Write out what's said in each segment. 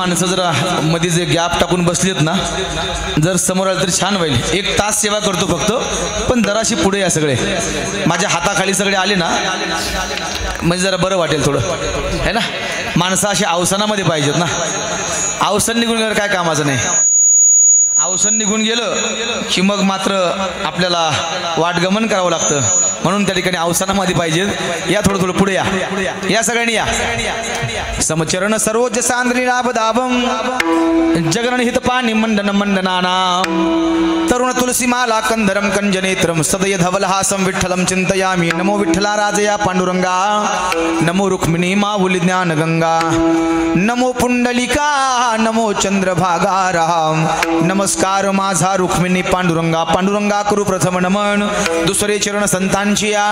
माणसं जरा मध्ये जे गॅप टाकून बसलीत ना, जर समोर आलं तरी छान होईल. 1 तास सेवा करतो फक्त, पण जराशी पुढे या सगळे, माझ्या हाताखाली सगळे आले ना म्हणजे जरा बरं वाटेल थोडं, है ना. माणसं अशी अवसानामध्ये पाहिजेत ना. अवसान निघून गेलं काय कामाचं नाही. अवसान निघून गेलं की मग मात्र आपल्याला वाटगमन करावं लागतं. म्हणून त्या ठिकाणी अवसानामध्ये पाहिजे. या थोडं थोडं पुढे या सगळ्यांनी या. समचरण सर्वोच्च सांद्री लाभ दाभम जगन हित पाणी मंडन मंडनानाम तरुण तुलसी माला कंधरम कंजनेत्रम सदय धवलहासम विठ्ठलम चिंतयामी. नमो विठ्ठला राजया पांडुरंगा, नमो रुक्मिणी माऊली ज्ञान गंगा, नमो पुंडलिका, नमो चंद्रभागा राम. नमस्कार माझा रुक्मिणी पांडुरंगा. पांडुरंगा करू प्रथम नमन, दुसरे चरण संतांची या.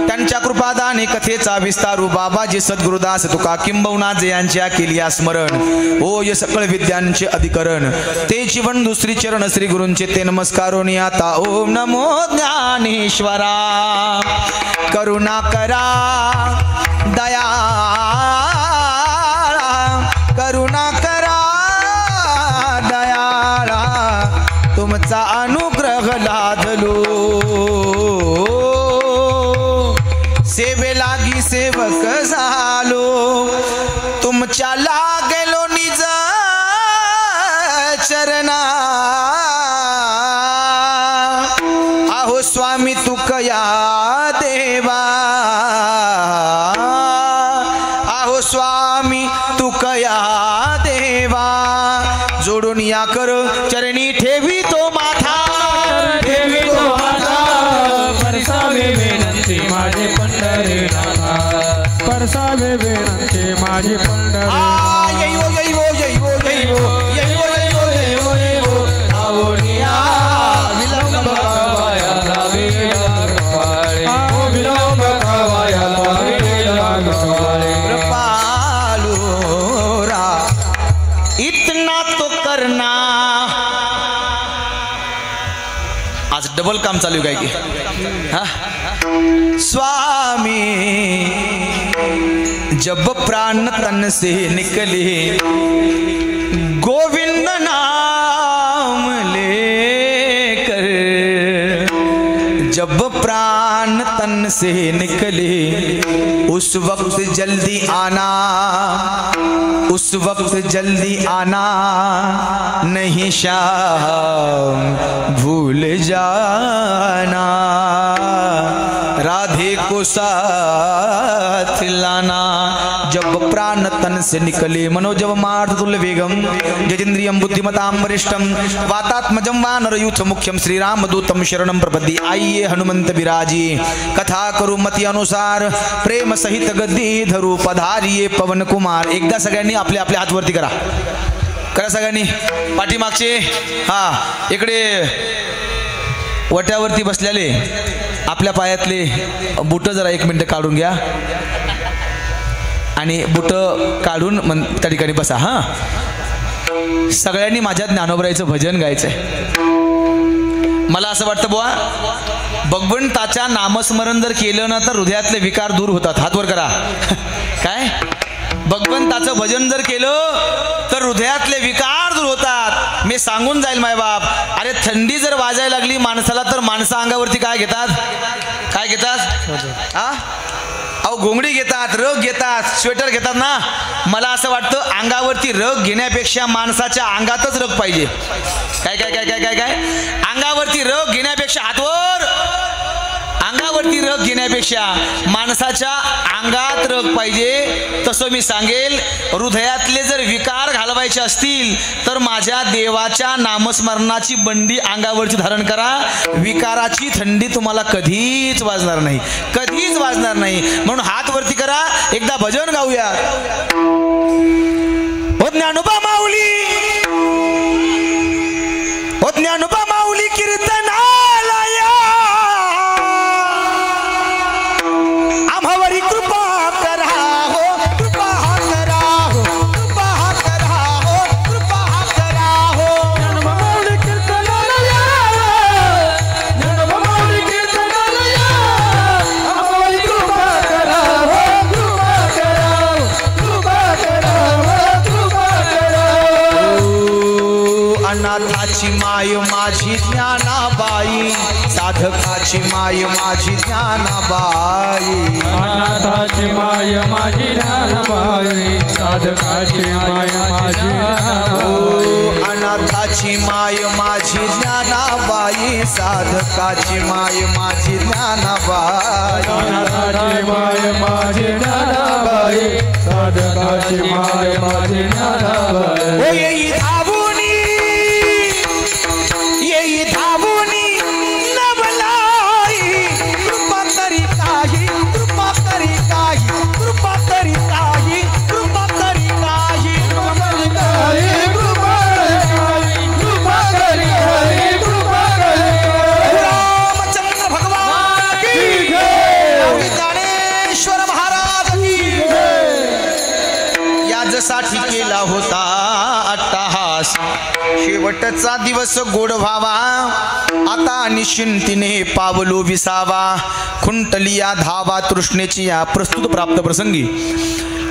त्यांच्या कृपादाने कथेचा विस्तारू बाबाजी सद्गुरुदास तुका किंबहुना जयांच्या केलिया स्मरण. होय सकळ विद्यांचे अधिकरण, ते जीवन दुसरी चरण श्री गुरूंचे ते नमस्कारोनी आता. ओम नमो ज्ञानेश्वरा, करुणा करा दया, करुणा करा दयाळा, तुमचा अनुग्रह लादलो. सेवे लागी सेवक झालो, तुमच्या लागलो निज चरणा. आहो स्वामी तुकया देवा, आहो स्वामी तुकया देवा. जोडून या कर चरणी ठेवी तो माथा, ठेवी तो माथा. परसावे विनंती माझे पंढरीनाथा, परसावे विनंती माझे पंढरीनाथा. येईवो येईवो येईवो येईवो येईवो येईवो येईवो येईवो आवनिया. विलंब कवाया लावेला कपाळे, विलंब कवाया लावेला कपाळे. कृपालू रा इतना तो करना. आज डबल काम चालू काय की. हा स्वामी जब प्राण तन से निकले, गोविंद नाम लेकर. जब प्राण तन से निकले, उस वक्त जल्दी आना, उस वक्त जल्दी आना. नहीं शाम भूल जाना, राधे को साथ लाना. जब प्राण तन से निकले, मनोजव मार्तुल्य वेगम जजेंद्रियम बुद्धिमताम वरिष्ठम वातात्मजम वानरयूथ मुख्यम श्रीरामदूतम शरणम प्रपद्ये. आइए हनुमंत विराजी, कथा करू मती अनुसार, प्रेम सहित गद्दी धरू पधारिये पवन कुमार. एकदा सगळ्यांनी आपले आपले हात वरती करा, करा सगळ्यांनी. पाठीमागचे हा इकडे वट्यावरती बसलेले आपल्या पायातले बुट जरा 1 मिनिट काढून घ्या आणि बुट काढून त्या ठिकाणी बसा. हा सगळ्यांनी माझ्या ज्ञानोबरायचं भजन गायचंय. मला असं वाटतं बुवा, भगवंताच्या नामस्मरण जर केलं ना तर हृदयातले विकार दूर होतात. हात वर करा. काय भगवंताचं भजन जर केलं तर हृदयातले विकार दूर होतात. मी सांगून जाईल मायबाप, अरे थंडी जर वाजायला लागली माणसाला तर माणसं अंगावरती काय घेतात, काय घेतात. हा अहो घोंगडी घेतात, रग घेतात, स्वेटर घेतात ना. मला असं वाटतं अंगावरती रग घेण्यापेक्षा माणसाच्या अंगातच रग पाहिजे. काय काय काय काय काय काय अंगावरती रग घेण्यापेक्षा हातवर, अंगावरती रग घेण्यापेक्षा माणसाच्या अंगात रग पाहिजे. तसं मी सांगेल, हृदयातले जर विकार घालवायचे असतील तर माझ्या देवाच्या नामस्मरणाची बंडी अंगावरची धारण करा. विकाराची थंडी तुम्हाला कधीच वाजणार नाही, कधीच वाजणार नाही. म्हणून हात वरती करा. एकदा भजन गाऊया. ओ ज्ञानोबा माऊली, ओ ज्ञानोबा माऊली कीर्तनाला या. आम्हावरी कृपा करा हो, कृपा करा हो, कृपा करा हो, कृपा करा हो. ज्ञानोबा माऊली कीर्तनाला या, ज्ञानोबा माऊली कीर्तनाला या. आम्हावरी कृपा करा हो, कृपा करा हो, कृपा करा हो, कृपा करा साधकाची माय माझी ज्ञानाबाई, साधकाची माय माझी ज्ञानाबाई, अनाथाची माय माझी ज्ञानाबाई, साधकाची माय माझी ज्ञानाबाई, अनाथाची माय माझी ज्ञानाबाई, साधकाची माय माझी ज्ञानाबाई, अनाथाची माय माझी ज्ञानाबाई, साधकाची माय माझी ज्ञानाबाई. येई धावुनी नवलाई, कृपा तरी काही, कृपा तरी काही, कृपा तरी काही, कृपा तरी काही, रामचंद्र भगवान की जय, ज्ञानेश्वर महाराज की जय. याच्यासाठी केला होता अट्टहास, शेवटचा दिवस गोड व्हावा, आता निश्चिंतीने पावलो विसावा, खुंटलिया धावा तृष्णेची या प्रस्तुत प्राप्त प्रसंगी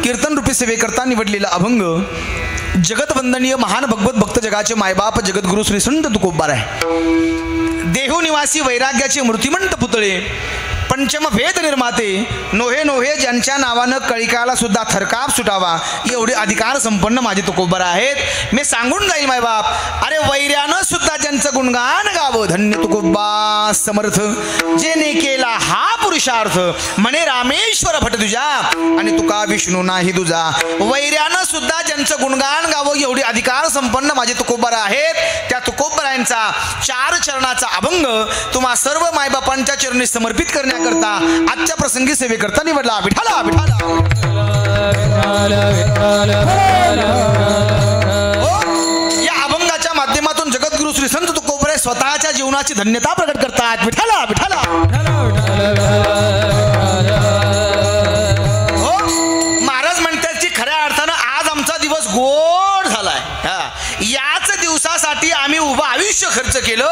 कीर्तन रूपी सेवेकरता निवडलेला अभंग जगतवंदनीय महान भगवत भक्त जगाचे मायबाप जगद्गुरु श्री संत तुकोबार आहे. देहू निवासी वैराग्याचे मूर्तिमंत पुतळे, पंचम वेद निर्माते, नोहे नोहे ज्यांच्या नावानं कळिकाला सुद्धा थरकाप सुटावा एवढे अधिकार संपन्न माझे तुकोबर आहेत. मी सांगून जाईल मायबाप, अरे वैर्यानं सुद्धा ज्यांचं गुणगान गावं, धन्य तुकोबा समर्थ, जेने केला हा पुरुषार्थ, म्हणे रामेश्वर भट तुझ्या आणि तुका विष्णू नाही तुझा. वैर्यानं सुद्धा ज्यांचं गुणगान गावं एवढे अधिकार संपन्न माझे तुकोबर आहेत. त्या तुकोबरायांचा 4 चरणाचा अभंग तुम्हा सर्व मायबापांच्या चरणी समर्पित करण्याकरता आजच्या प्रसंगी सेवेकरता निवडला. विठाला विठाला. या अभंगाच्या माध्यमातून जगद्गुरु श्री संत तुकोबरे स्वतःच्या जीवनाची धन्यता प्रकट करतात. विठाला विठाला. महाराज म्हणतात की खऱ्या अर्थानं आज आमचा दिवस गोड झालाय. याच दिवसासाठी आम्ही उभं आयुष्य खर्च केलं,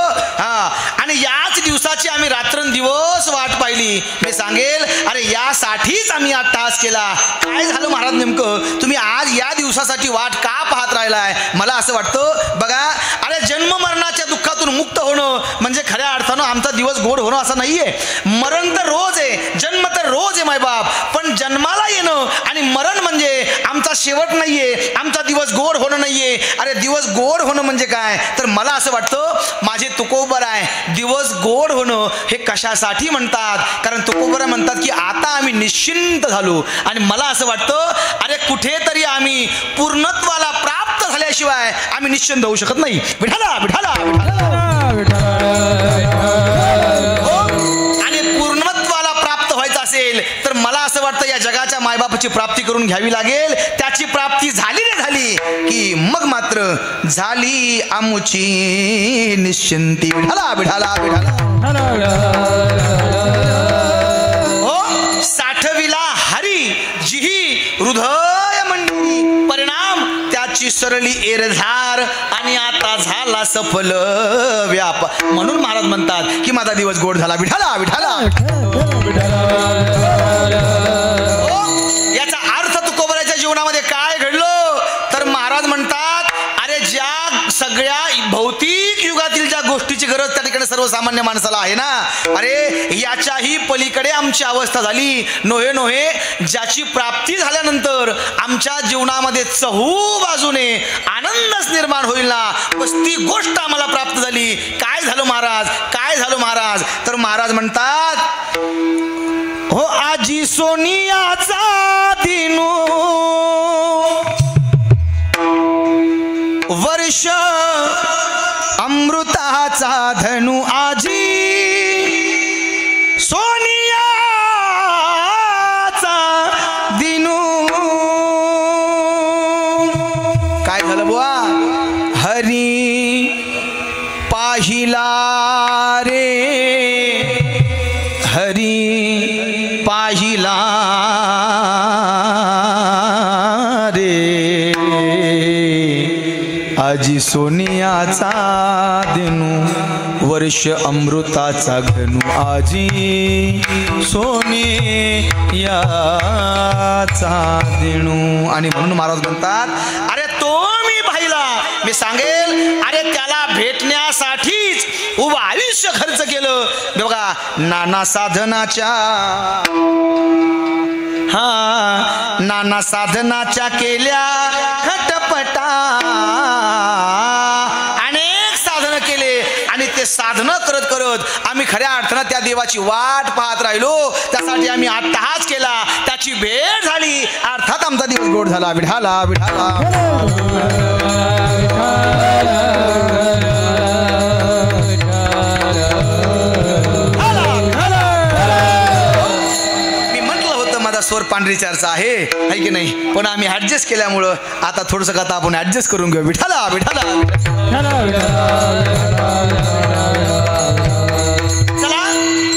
आणि याच दिवसाची आम्ही रात्रंदिवस वाट पाहिली. मी सांगेल, अरे यासाठीच आम्ही आज तास केला. काय झालं महाराज नेमकं, तुम्ही आज या दिवसासाठी वाट का पाहत राहिलाय? मला असं वाटतं बघा, अरे जन्म मरणाच्या दुःखातून मुक्त होणं म्हणजे खऱ्या अर्थानं आमचा दिवस गोड होणं असं नाहीये. मरण तर रोज आहे, जन्म तर रोज आहे मायबाप, पण जन्माला येणं आणि मरण म्हणजे आमचा शेवट नाहीये, आमचा दिवस गोड होणं नाहीये. अरे दिवस गोड होणं म्हणजे काय, तर मला असं वाटतं माझे तुकोबर आहे, दिवस गोड होणं हे कशासाठी म्हणतात, कारण तुकोबर म्हणतात की आता आम्ही निश्चिंत झालो. आणि मला असं वाटतं, अरे कुठेतरी आम्ही पूर्णत्वाला प्राप्त झाल्याशिवाय आम्ही निश्चिंत होऊ शकत नाही. विठाला विठाला. आणि पूर्णत्वाला प्राप्त व्हायचं असेल तर मला असं वाटतं या जगाच्या मायबापाची प्राप्ती करून घ्यावी लागेल. त्याची प्राप्ती झाली नाही झाली की मग मात्र झाली आमुची निश्चिंती. विठाला विठाला विठाला. हो साठविला हरी जिही हृदय मंडी, परिणाम त्याची सरली एरझार आणि आता झाला सफल व्याप. म्हणून महाराज म्हणतात की माझा दिवस गोड झाला. विठाला विठाला. याचा अर्थ तुकोबराच्या जीवनामध्ये काय घडलं, तर महाराज म्हणतात, अरे ज्या सगळ्या भौतिक युगातील ज्या गोष्टीची गरज त्या ठिकाणी सर्वसामान्य माणसाला आहे ना, अरे याच्याही पलीकडे आमची अवस्था झाली. नोहे नोहे ज्याची प्राप्ती झाल्यानंतर आमच्या जीवनामध्ये चहू बाजूने आनंदच निर्माण होईल ना, बस ती गोष्ट आम्हाला प्राप्त झाली. काय झालं महाराज, काय झालं महाराज, तर महाराज म्हणतात, हो आजी सोनियाचा दिनू वर्ष अमृताचा धनु, आजी सोनियाचा दिनू. काय झालं बुवा, हरी पाहिला रे, हरी पाहिला रे, आजी सोनियाचा दिनू वर्ष अमृताचा घनू, आजी सोनियाचा दिनू. आणि म्हणून महाराज म्हणतात, अरे तो मी मी पाहिला, मी सांगेल अरे त्याला भेटण्यासाठीच उभं आयुष्य खर्च केलं. बघा नाना साधनाच्या नाना साधनाच्या केल्या खटपटा, अनेक साधनं केले आणि ते साधनं करत करत आम्ही खऱ्या अर्थानं त्या देवाची वाट पाहत राहिलो. त्यासाठी आम्ही अट्टहास केला, त्याची भेट झाली, अर्थात आमचा दिवस गोड झाला. विठाला विठाला स्वर पांढरी चर्चा आहे की नाही, पण आम्ही ऍडजस्ट केल्यामुळं आता थोडंसं कथा आपण ऍडजस्ट करून घेऊ. विठाला विठाला चला,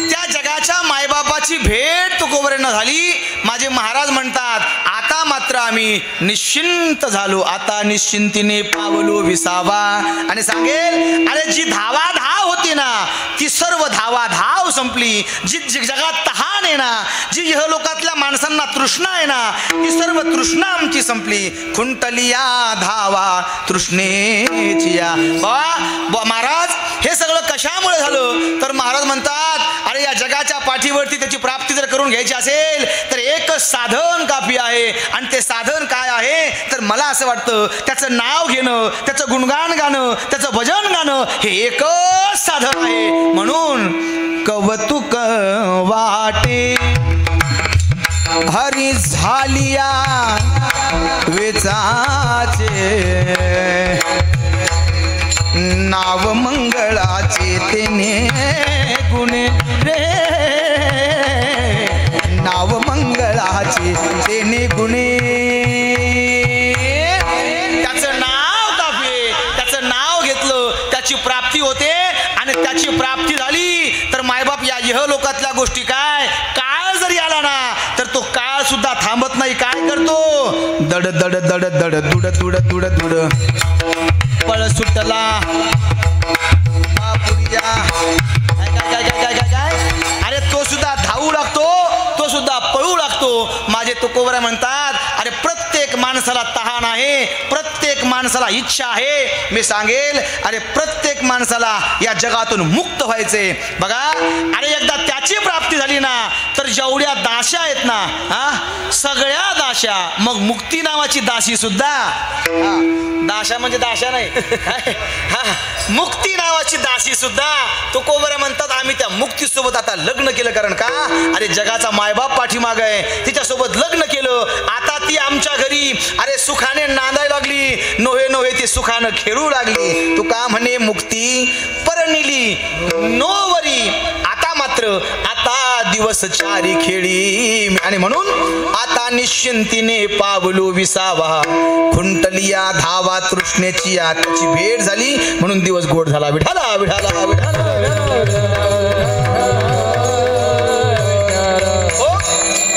त्या जगाच्या मायबापाची भेट तुकोबरेंना झाली. माझे महाराज म्हणतात आता मात्र आम्ही निश्चिंत झालो, आता निश्चिंतीने पावलो विसावा. आणि सांगेल अरे जी धावाधाव होती ना ती सर्व धावाधाव संपली. जी जगात तहान आहे ना, जी इहलोकातल्या माणसांना तृष्णा आहे ना, ती सर्व तृष्णा आमची संपली. खुंटलिया धावा तृष्णेची या. महाराज हे सगळं कशामुळे झालं तर महाराज म्हणतात अरे या जगाच्या पाठीवरती त्याची प्राप्ती जर करून घ्यायची असेल तर एकच साधन काफी आहे. आणि ते साधन काय आहे तर मला असं वाटतं त्याचं नाव घेणं, त्याचं गुणगान गाणं, त्याचं भजन गाणं हे एकच साधन आहे. म्हणून कौतुक वाटे हरी झालिया वेचाचे, नाव मंगळाचे तेने गुणे रे, नाव मंगळाचे तेने गुणे. त्याचं नाव काफी, त्याचं नाव घेतलं त्याची प्राप्ती होते. आणि त्याची प्राप्ती झाली तर मायबाप या इहलोकातल्या गोष्टी काय, काळ जरी आला ना तर तो काळ सुद्धा थांबत नाही. काय करतो दड दड दड दड दुड दुड दुड दुड पळ सुटला बापुरिया. काय काय काय काय काय काय अरे तो सुद्धा धावू लागतो, तो सुद्धा पळू लागतो. माझे तुकोबरा म्हणतात अरे प्रत्येक माणसाला तहान आहे, प्रत्येक माणसाला इच्छा आहे. मी सांगेल अरे प्रत्येक माणसाला या जगातून मुक्त व्हायचे. बघा अरे एकदा त्याची प्राप्ती झाली ना तर जेवढ्या दाशा आहेत ना सगळ्या दाशा, मग मुक्ती नावाची दासी सुद्धा, दाशा म्हणजे दाशा नाही मुक्ती नावाची दासी सुद्धा तुकोबरा म्हणतात आम्ही त्या मुक्ती सोबत आता लग्न केलं. कारण का अरे जगाचा मायबाप पाठीमाग आहे, तिच्यासोबत लग्न केलं. आता ती आमच्या घरी अरे सुखाने नांदायला लागली, नोहे नोहे ती सुखानं खेळू लागली. तू का म्हणे मुक्ती परनिली नोवरी, आता मात्र आता दिवस चारी खेळी. आणि म्हणून आता निश्चिंतीने पावलो विसावा, खुंटलिया धावा तृष्णेची त्याची भेट झाली म्हणून दिवस गोड झाला. विठाला विठाला विठाला.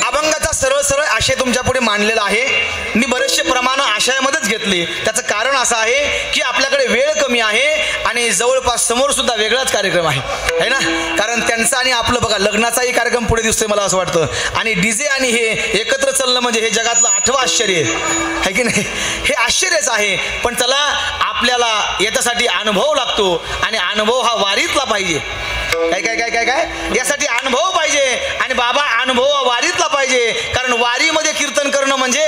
अभंगाचा सरळ सरळ आशय तुमच्या पुढे मांडलेला आहे. मी बरेचसे प्रमाण आशयामध्येच घेतले. त्याचं कारण असं आहे की आपल्याकडे वेळ कमी आहे आणि जवळपास समोर सुद्धा वेगळाच कार्यक्रम आहे ना. कारण त्यांचा आणि आपलं बघा लग्नाचाही कार्यक्रम पुढे दिसतोय मला असं वाटतं. आणि डीजे आणि हे एकत्र चालणं म्हणजे हे जगातलं 8वं आश्चर्य आहे की नाही. हे आश्चर्यच आहे. पण चला आपल्याला याच्यासाठी अनुभव लागतो आणि अनुभव हा वारीतला पाहिजे. काय काय काय काय काय यासाठी अनुभव पाहिजे. आणि बाबा अनुभव वारीतला पाहिजे. कारण वारीमध्ये कीर्तन करणं म्हणजे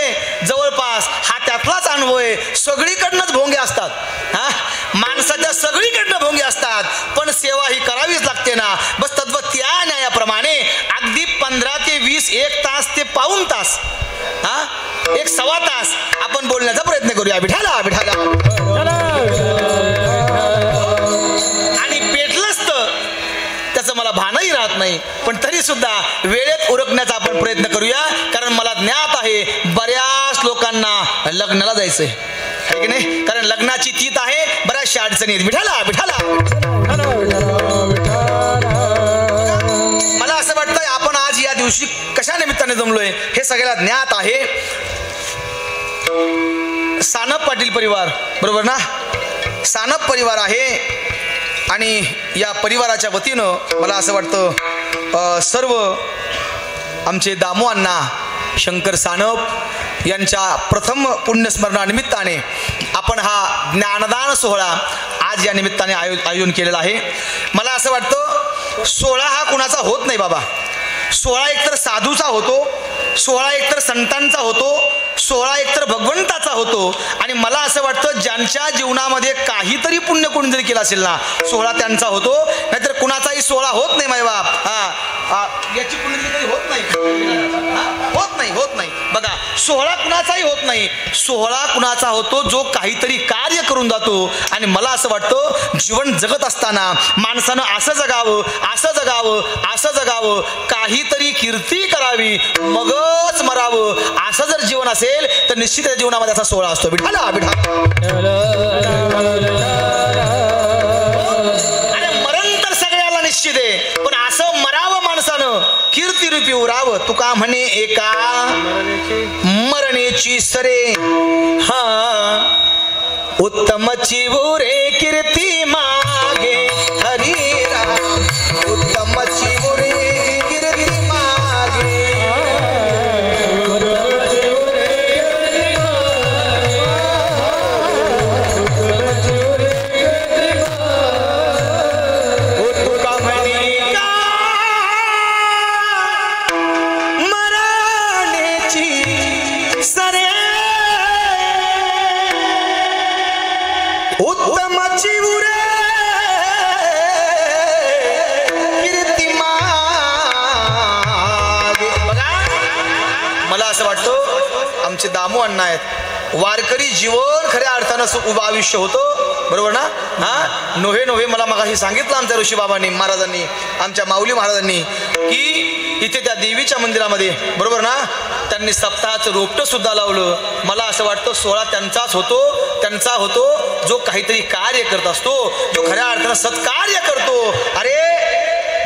जवळपास हा त्यातलाच अनुभव आहे. सगळीकडनंच भोंगे असतात, माणसाच्या सगळीकडनं भोंगे असतात, पण सेवा ही करावीच लागते ना. बस तत्व त्या न्यायाप्रमाणे अगदी 15 ते 20 1 तास ते पाऊण तास 1 सव्वा तास आपण बोलण्याचा प्रयत्न करूया. विठाला विठाला. आणि पेटलंच तर त्याचं मला भानही राहत नाही, पण तरी सुद्धा वेळेत उरकण्याचा आपण प्रयत्न करूया. कारण मला ज्ञात आहे बऱ्याच लोकांना लग्नाला जायचंय आहे की नाही. कारण लग्नाची तीत आहे, बऱ्याचशा अडचणी आहेत. विठाला विठाला. मला असं वाटतंय आपण आज या दिवशी कशा निमित्ताने जमलोय हे सगळ्याला ज्ञात आहे. सानप पाटील परिवार बरोबर ना, सानप परिवार आहे. आणि या परिवाराच्या वतीनं मला असं वाटतं सर्व आमचे दामू अण्णा, शंकर सानप, यांच्या प्रथम पुण्यस्मरणानिमित्ताने आपण हा ज्ञानदान सोहळा आज या निमित्ताने आयोजन केलेला आहे. मला असं वाटतं सोहळा हा कुणाचा होत नाही बाबा. सोहळा एकतर साधूचा होतो, सोहळा एकतर संतांचा होतो, सोहळा एकतर भगवंताचा होतो. आणि मला असं वाटतं ज्यांच्या जीवनामध्ये काहीतरी पुण्य कोणी जरी केलं असेल ना, सोहळा त्यांचा होतो. नाहीतर कुणाचाही सोहळा होत नाही माय बाप. याची पुण्यतिथी कधी होत नाही, होत नाही. बघा, सोहळा कुणाचाही होत नाही. सोहळा कुणाचा होतो जो काहीतरी कार्य करून जातो. आणि मला असं वाटतं जीवन जगत असताना माणसानं असं जगावं, काहीतरी कीर्ती करावी, मगच मरावं. असं जर जीवन असेल तर निश्चित त्या जीवनामध्ये असा सोहळा असतो. विठाला आणि मरण तर सगळ्याला निश्चित आहे, पण असं मरावं माणसानं, कीर्तिरूपी उरावं. तुका म्हणे एका मरणेची सरे, उत्तमची उरे कीर्ती मागे हरिराम, उत्तमची उरे कीर्ती मागे. आमचे दामू अण्णा आहेत. वारकरी जीवन खऱ्या अर्थानं उभं आयुष्य होतं, बरोबर ना. नोहे मला मगाशी सांगितलं आमच्या ऋषी बाबांनी, महाराजांनी, आमच्या माऊली महाराजांनी, की इथे त्या देवीच्या मंदिरामध्ये, बरोबर ना, त्यांनी सप्ताहाचं रोपटं सुद्धा लावलं. मला असं वाटतं सोहळा त्यांचा होतो जो काहीतरी कार्य करत असतो, जो खऱ्या अर्थानं सत्कार्य करतो. अरे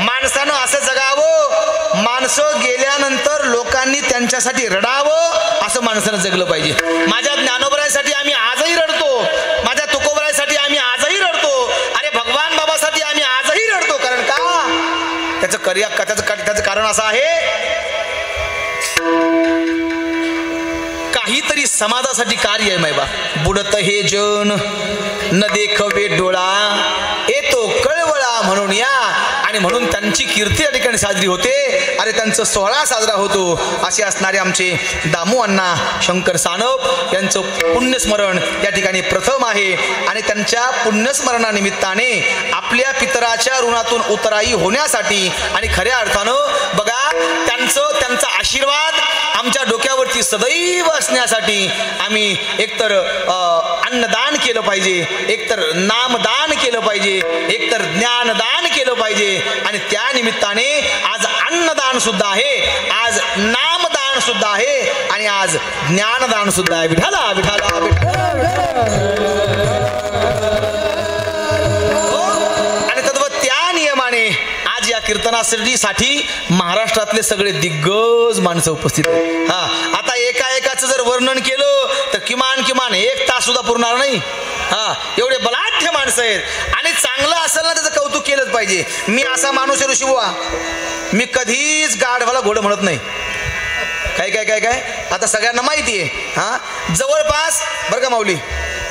माणसानं असं जगावं, माणसं गेल्यानंतर लोकांनी त्यांच्यासाठी रडावं, असं माणसानं जगलं पाहिजे. माझ्या ज्ञानोबरासाठी आम्ही आजही रडतो, माझ्या तुकोबरासाठी आम्ही आजही रडतो. अरे भगवान बाबासाठी आम्ही आजही रडतो. कारण का? त्याचं कारण असं आहे, काहीतरी समाजासाठी कार्य आहे मायबा. बुडत हे जन न देखवे डोळा, येतो कळवळा म्हणून या. आणि म्हणून त्यांची कीर्ती या ठिकाणी साजरी होते. अरे त्यांचा सोहळा साजरा होतो. असे असणारे आमचे दामू अण्णा शंकर सानप यांचं पुण्यस्मरण या ठिकाणी प्रथम आहे. आणि त्यांच्या पुण्यस्मरणानिमित्ताने आपल्या पितराच्या ऋणातून उतराई होण्यासाठी आणि खऱ्या अर्थानं बघा त्यांचा आशीर्वाद आमच्या डोक्यावरती सदैव असण्यासाठी आम्ही एकतर अन्नदान केलं पाहिजे, एकतर नामदान केलं पाहिजे, एकतर ज्ञानदान केलं पाहिजे. आणि त्या निमित्ताने आज अन्नदान सुद्धा आहे, आज नामदान सुद्धा आहे आणि आज ज्ञानदान सुद्धा आहे. विठाला आणि तद्वत त्या नियमाने आज या कीर्तनासाठी महाराष्ट्रातले सगळे दिग्गज माणसं उपस्थित आहेत. आता एकाचं जर वर्णन केलं तर किमान 1 तास सुद्धा पुरणार नाही. एवढे बलाढ्य माणसं आहेत. आणि चांगलं असेल ना त्याचं कौतुक केलंच पाहिजे. मी असा माणूस आहे ऋषी बुवा, मी कधीच गाढवाला घोडं म्हणत नाही. काय आता सगळ्यांना माहिती आहे. जवळपास बरं का माऊली,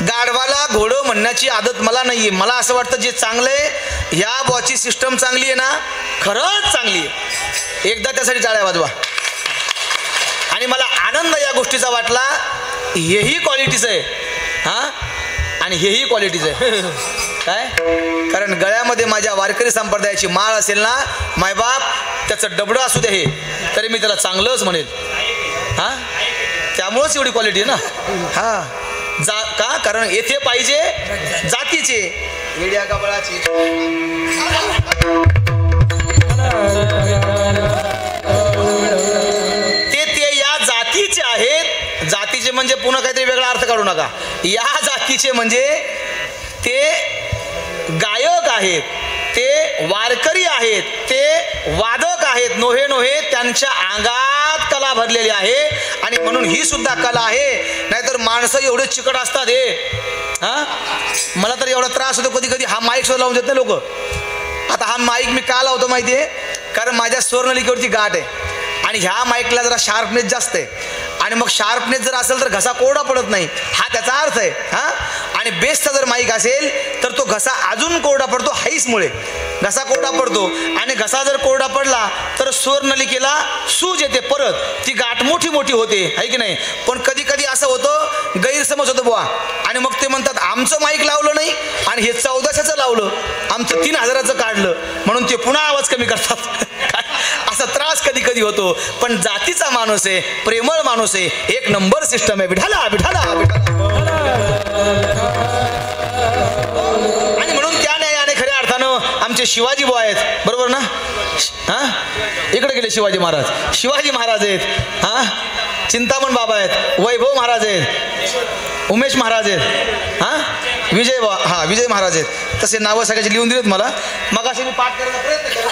गाढवाला घोडं म्हणण्याची आदत मला नाहीये. मला असं वाटतं जे चांगलं आहे, ह्या बॉची सिस्टम चांगली आहे ना, खरंच चांगली आहे. एकदा त्यासाठी टाळ्या वाजवा. आणि मला आनंद या गोष्टीचा वाटला. हेही क्वालिटीच आहे आणि हेही क्वालिटीच आहे. काय? कारण गळ्यामध्ये माझ्या वारकरी संप्रदायाची माळ असेल ना, मायबाप त्याचं डबडं असू दे हे, तरी मी त्याला चांगलंच म्हणेल. त्यामुळंच एवढी क्वालिटी आहे ना. का? कारण येथे पाहिजे जातीचे, येड्या गबळाचे. ते या जातीचे आहेत. जातीचे म्हणजे पुन्हा काहीतरी वेगळा अर्थ काढू नका. या जातीचे म्हणजे ते गायक आहेत, ते वारकरी आहेत, ते वादक आहेत. नोहे त्यांच्या अंगात कला भरलेली आहे. आणि म्हणून ही सुद्धा कला आहे. नाहीतर माणसं एवढे चिकट असतात मला तर एवढा त्रास होतो कधी कधी. हा माईक सुद्धा लावून देत नाही लोक. आता हा माईक मी का लावतो माहितीये? कारण माझ्या स्वर्णलिकेवरची गाठ आहे आणि ह्या माईकला जरा शार्पनेस जास्त आहे. आणि आणि मग शार्पनेस जर असेल तर घसा कोरडा पडत नाही, हा त्याचा अर्थ आहे. हा, आणि बेसचा जर माईक असेल तर तो घसा अजून कोरडा पडतो, हाईसमुळे घसा कोरडा पडतो. आणि घसा जर कोरडा पडला तर स्वरनलिकेला सूज येते, परत ती गाठ मोठी मोठी होते, आहे की नाही. पण कधी कधी असं होतं, गैरसमज होतो बुवा, आणि मग ते म्हणतात आमचं माईक लावलं नाही आणि हे 1400चं लावलं, आमचं 3000चं काढलं, म्हणून ते पुन्हा आवाज कमी करतात. असा त्रास कधी कधी होतो. पण जातीचा माणूस आहे, प्रेमळ माणूस आहे, एक नंबर सिस्टम आहे. विठाला विठाला आणि म्हणून त्या न्यायाने खऱ्या अर्थानं आमचे शिवाजी बुवा आहेत, बरोबर ना. हा, इकडे गेले शिवाजी महाराज. शिवाजी महाराज आहेत, हा, चिंतामण बाबा आहेत, वैभव महाराज आहेत, उमेश महाराज आहेत, हा, विजय विजय महाराज आहेत. तसे नावं सगळ्याचे लिहून दिलेत मला. मग असे मी पाठ करायचा प्रयत्न केला,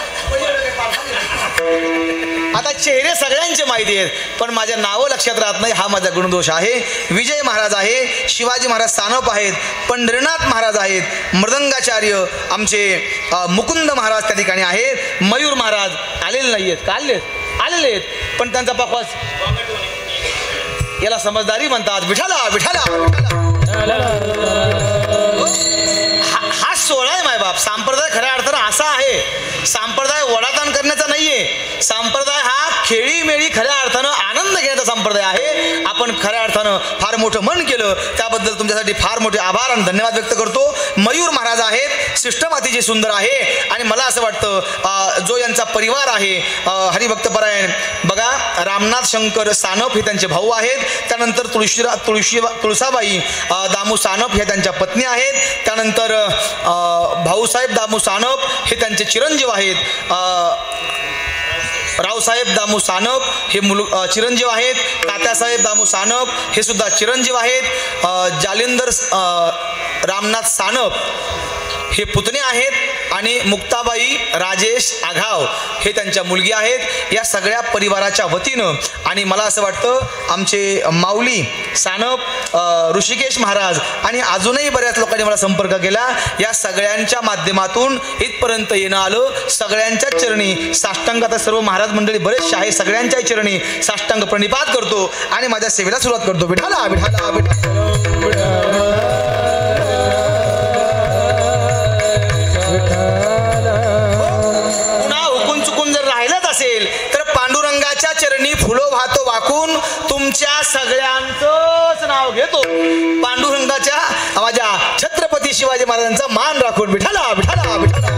आता चेहरे सगळ्यांचे माहिती आहेत, पण माझ्या नावं लक्षात राहत नाही, हा माझा गुणदोष आहे. विजय महाराज आहे, शिवाजी महाराज सानप आहेत, पंढरीनाथ महाराज आहेत, मृदंगाचार्य आमचे मुकुंद महाराज त्या ठिकाणी आहेत. मयूर महाराज आलेले नाही आहेत का? आलेले आहेत, पण त्यांचा पकवास याला समजदारी म्हणतात. विठाला विठाला हा सोहळा आहे मायबाप. संप्रदाय खऱ्या अर्थानं असा आहे, संप्रदाय वडाताण करण्याचा नाहीये, संप्रदाय हा खेळीमेळी खऱ्या अर्थानं आनंद घेण्याचा संप्रदाय आहे. आपण खऱ्या अर्थानं फार मोठं मन केलं, त्याबद्दल तुमच्यासाठी फार मोठे आभार आणि धन्यवाद व्यक्त करतो. मयूर महाराज आहेत, सिस्टम सुंदर आहे. आणि मला असं वाटतं जो यांचा परिवार आहे हरिभक्तपरायण, बघा रामनाथ शंकर सानप हे त्यांचे भाऊ आहेत. त्यानंतर तुळसाबाई दामू सानप हे त्यांच्या पत्नी आहेत. त्यानंतर भाऊसाहेब दामू सानप हे त्यांचे चिरंजीव आहेत. रावसाहेब दामू सानप हे चिरंजीव आहेत. तात्यासाहेब दामू सानप हे सुद्धा चिरंजीव आहेत. जालिंदर रामनाथ सानप हे पुतणे आहेत. आणि मुक्ताबाई राजेश आघाव हे त्यांच्या मुलगी आहेत. या सगळ्या परिवाराच्या वतीनं आणि मला असं वाटतं आमचे माऊली सानप ऋषिकेश महाराज आणि अजूनही बऱ्याच लोकांनी मला संपर्क केला, या सगळ्यांच्या माध्यमातून इथपर्यंत येणं आलं. सगळ्यांच्या चरणी साष्टांग, आता सर्व महाराज मंडळी बरेचसे आहे, सगळ्यांच्या चरणी साष्टांग प्रणिपात करतो आणि माझ्या सेवेला सुरुवात करतो. विठाला विठाला विठाला. तर पांडुरंगाच्या चरणी फुलो वाहतो वाकून तुमच्या सगळ्यांचंच नाव घेतो. पांडुरंगाच्या माझ्या छत्रपती शिवाजी महाराजांचा मान राखून. विठाला विठाला विठाला.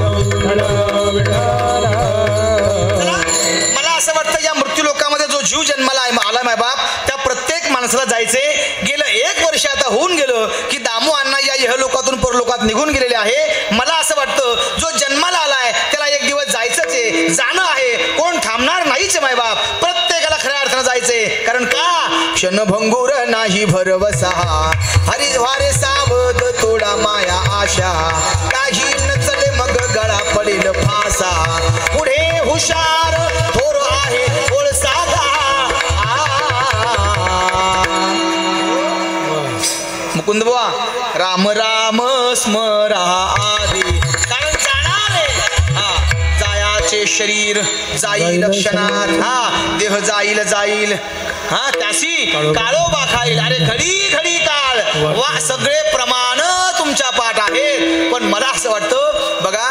मला असं वाटतं या मृत्यू लोकांमध्ये जो जीव जन्माला आला माय बाप, त्या प्रत्येक माणसाला जायचे. गेलं 1 वर्ष आता होऊन गेलं की दामू अण्णा या इहलोकातून परलोकात निघून गेलेले आहे. मला असं वाटतं जो जन्माला आलाय त्याला एक दिवस जायचंच आहे, जाणं आहे, कोण थांबणार नाहीच माय बाप. प्रत्येकाला खऱ्या अर्थानं जायचंय. कारण का क्षणभंगुर नाही भरवसा, हरिद्वारे सावध तोडा माया आशा, काही नचले मग गळा पडेल फासा, पुढे हुशार थोर आहे बोल साधा. मुकुंद बुवा राम राम स्मरा आदी, कारण जाणार आहे. जायाचे शरीर जाईल क्षणात, हा देह जाईल, हा त्याशी काळोबा खाईल. अरे घडी घडी काळ वा सगळे प्रमाण तुमच्या पाठ आहेत. पण मला असं वाटतं बघा,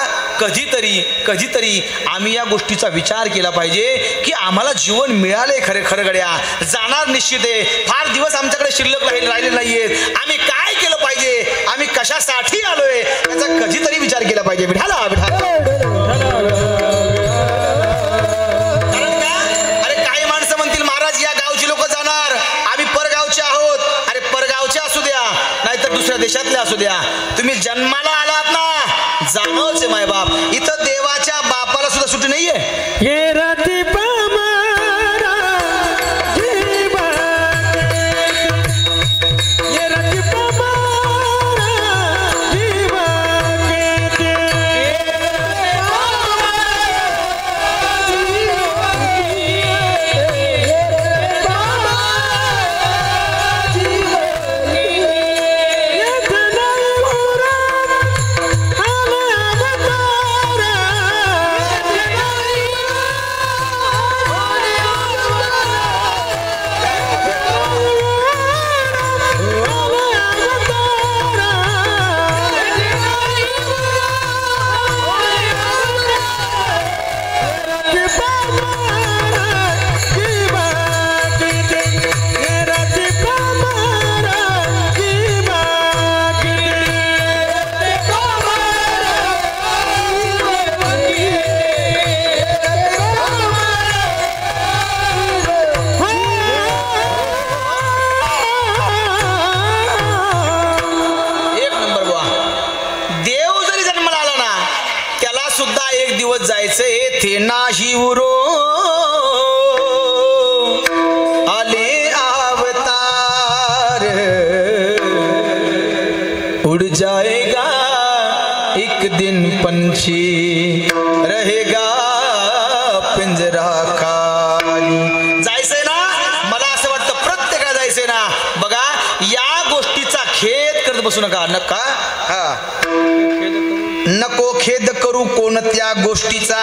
कधीतरी आम्ही या गोष्टीचा विचार केला पाहिजे की आम्हाला जीवन मिळाले खरं गड्या, जाणार निश्चित आहे. फार दिवस आमच्याकडे शिल्लक राहिले नाहीयेत. आम्ही काय केलं पाहिजे, आम्ही कशासाठी आलोय याचा कधीतरी विचार केला पाहिजे. विठाला विठाला. कारण का, अरे काही माणसं म्हणतील महाराज या गावची लोक जाणार, आम्ही परगावचे आहोत. अरे परगावचे असू द्या नाहीतर दुसऱ्या देशातले असू द्या, तुम्ही जन्माला आलात ना, जाणवच आहे माय बाप. इथं देवाच्या बापाला सुद्धा सुट्टी नाहीये. ये राती पमारा जीवा, ये राती पमारा जीवा के जायचं येथे नाही उरो आले अवतार उड़ जाएगा एक दिन पंछी रहेगा पिंजरा खाली. जायचंय ना, मला असं वाटतं प्रत्येकाला जायचंय ना. बघा, या गोष्टीचा खेद करत बसू नका. नका, नको खेद करू कोणत्या गोष्टीचा,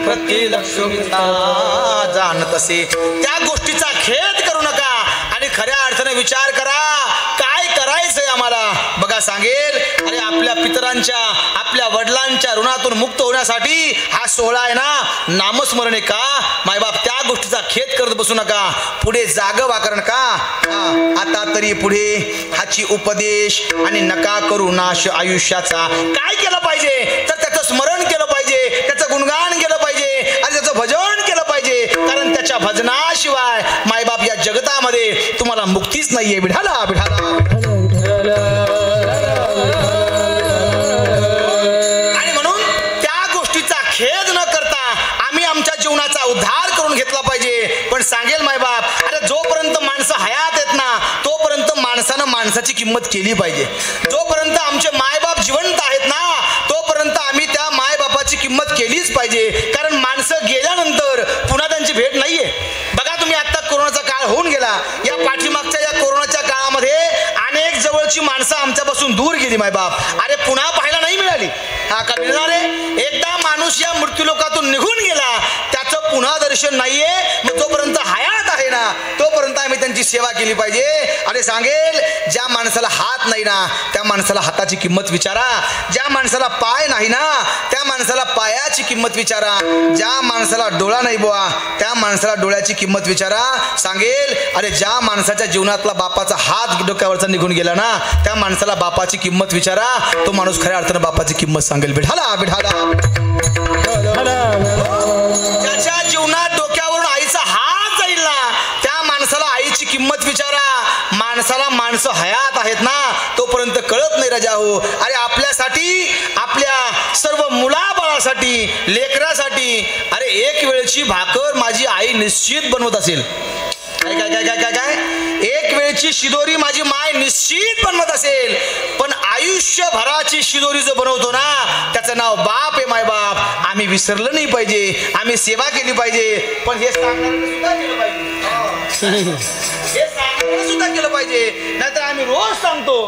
प्रतिलक्षिता जाणत असे त्या गोष्टीचा खेद करू नका आणि खऱ्या अर्थाने विचार करा काय करायचंय आम्हाला. बघा, सांगेल, अरे आपल्या पितरांच्या आपल्या वडिलांच्या ऋणातून मुक्त होण्यासाठी हा सोहळा आहे ना, नामस्मरण आहे का मायबाप. त्या गोष्टीचा खेद करत बसू नका. पुढे जागं वाकरण का. आता तरी पुढे हाची उपदेश आणि नका करू नाश आयुष्याचा. काय केलं पाहिजे तर त्याचं स्मरण केलं पाहिजे, त्याचं गुणगान केलं पाहिजे आणि त्याचं भजन केलं पाहिजे. कारण त्याच्या भजनाशिवाय मायबाप या जगतामध्ये तुम्हाला मुक्तीच नाहीये. विठाला विठाला. आणि म्हणून त्या गोष्टीचा खेद न करता आम्ही आमच्या जीवनाचा उद्धार करून घेतला पाहिजे. पण सांगेल मायबाप, अरे जोपर्यंत माणसं हयात आहेत ना, तोपर्यंत माणसानं माणसाची किंमत केली पाहिजे. जोपर्यंत आमचे मायबाप जिवंत आहेत ना, तोपर्यंत आम्ही त्या मायबापाची किंमत केलीच पाहिजे. कारण माणसं गेल्यानंतर पुन्हा त्यांची भेट नाहीये. बघा, तुम्ही आता कोरोनाचा काळ होऊन गेला. या पाठीमागच्या या कोरोनाच्या काळामध्ये अनेक जवळची माणसं आमच्यापासून दूर गेली मायबाप. अरे पुन्हा पाहायला नाही मिळाली. हा का मिळणार आहे. एकदा माणूस या मृत्यूलोकातून निघून गेला, त्याचं पुन्हा दर्शन नाहीये. मग जोपर्यंत हयात आहे ना, तोपर्यंत आम्ही त्यांची सेवा केली पाहिजे. अरे सांगेल, ज्या माणसाला हात नाही ना, त्या माणसाला हाताची किंमत विचारा. ज्या माणसाला पाय नाही ना, त्या माणसाला पायाची किंमत विचारा. ज्या माणसाला डोळा नाही बुवा, त्या माणसाला डोळ्याची किंमत विचारा. सांगेल, अरे ज्या माणसाच्या जीवनातला बापाचा हात डोक्यावरचा निघून गेला ना, त्या माणसाला बापाची किंमत विचारा. तो माणूस खऱ्या अर्थानं बापाची किंमत सांगेल. बिठाला बिठाला. ज्याच्या जीवनात डोक्यावरून आईचा हात जाईल ना, त्या माणसाला आईची किंमत विचारा. माणसाला माणसं हयात आहेत ना, तोपर्यंत कळत नाही राजा हो. अरे आपल्यासाठी, आपल्या सर्व मुलाबाळासाठी, लेकरासाठी, अरे एक वेळची भाकर माझी आई निश्चित बनवत असेल. काय काय काय काय काय काय एक वेळची शिदोरी माझी माय निश्चित बनवत असेल. पण आयुष्यभराची शिदोरी जो बनवतो ना, त्याचं नाव बाप आहे. माय बाप आम्ही विसरलं नाही पाहिजे. आम्ही सेवा केली पाहिजे. पण हे सांगणाऱ्याने सुद्धा केलं पाहिजे. हे सांगणाऱ्याने सुद्धा केलं पाहिजे. नाहीतर आम्ही रोज सांगतो,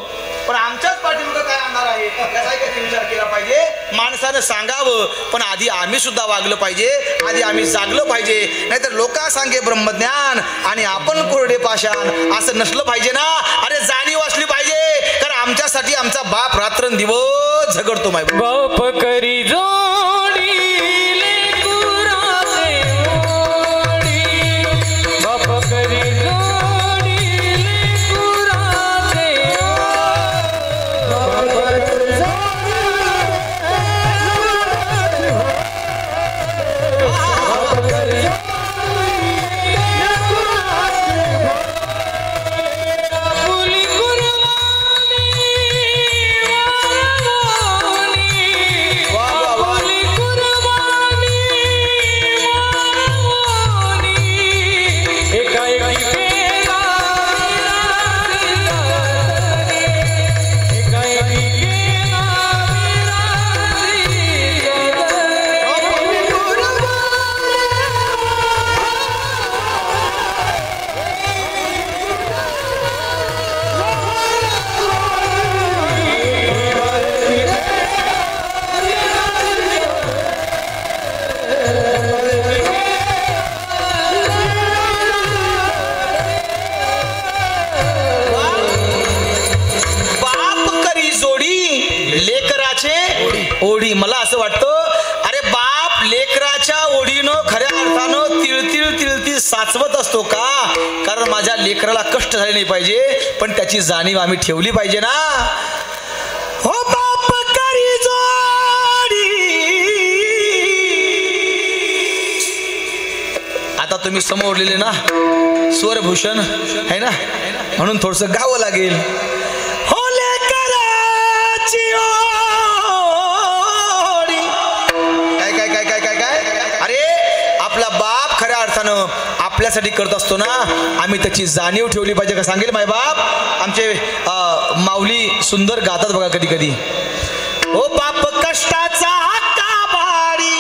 पण आमच्याच पाठीमागे काय आणणार आहे याचा विचार केला पाहिजे. माणसानं सांगावं, पण आधी आम्ही सुद्धा वागलं पाहिजे. आधी आम्ही जागलं पाहिजे. नाहीतर लोका सांगे ब्रह्मज्ञान आणि आपण कोरडे पाषाण असं नसलं पाहिजे ना. अरे जाणीव असली पाहिजे, कारण आमच्यासाठी आमचा बाप रात्रंदिवस झगडतो. माय बाप करी जोडी लेकराचे ओढी, बाप करी जोडी लेकराचे ओढी. मला असं वाटतं, अरे बाप लेकराच्या ओढीनं खऱ्या अर्थानं तिळतिळ तिळतिळ साचवत असतो का. कारण माझ्या लेकराला कष्ट झाले नाही पाहिजे, पण त्याची जाणीव आम्ही ठेवली पाहिजे ना. हो बाप करी जोडी. आता तुम्ही समोरलेले ना स्वरभूषण आहे ना, म्हणून थोडस गावं लागेल. हो लेकराची ओढी. काय काय मायबापानं आपल्यासाठी करत असतो ना, आम्ही त्याची जाणीव ठेवली पाहिजे. का सांगेल मायबाप? आमचे माऊली सुंदर गातात बघा कधी कधी. ओ बाप कष्टाचा काबाडी,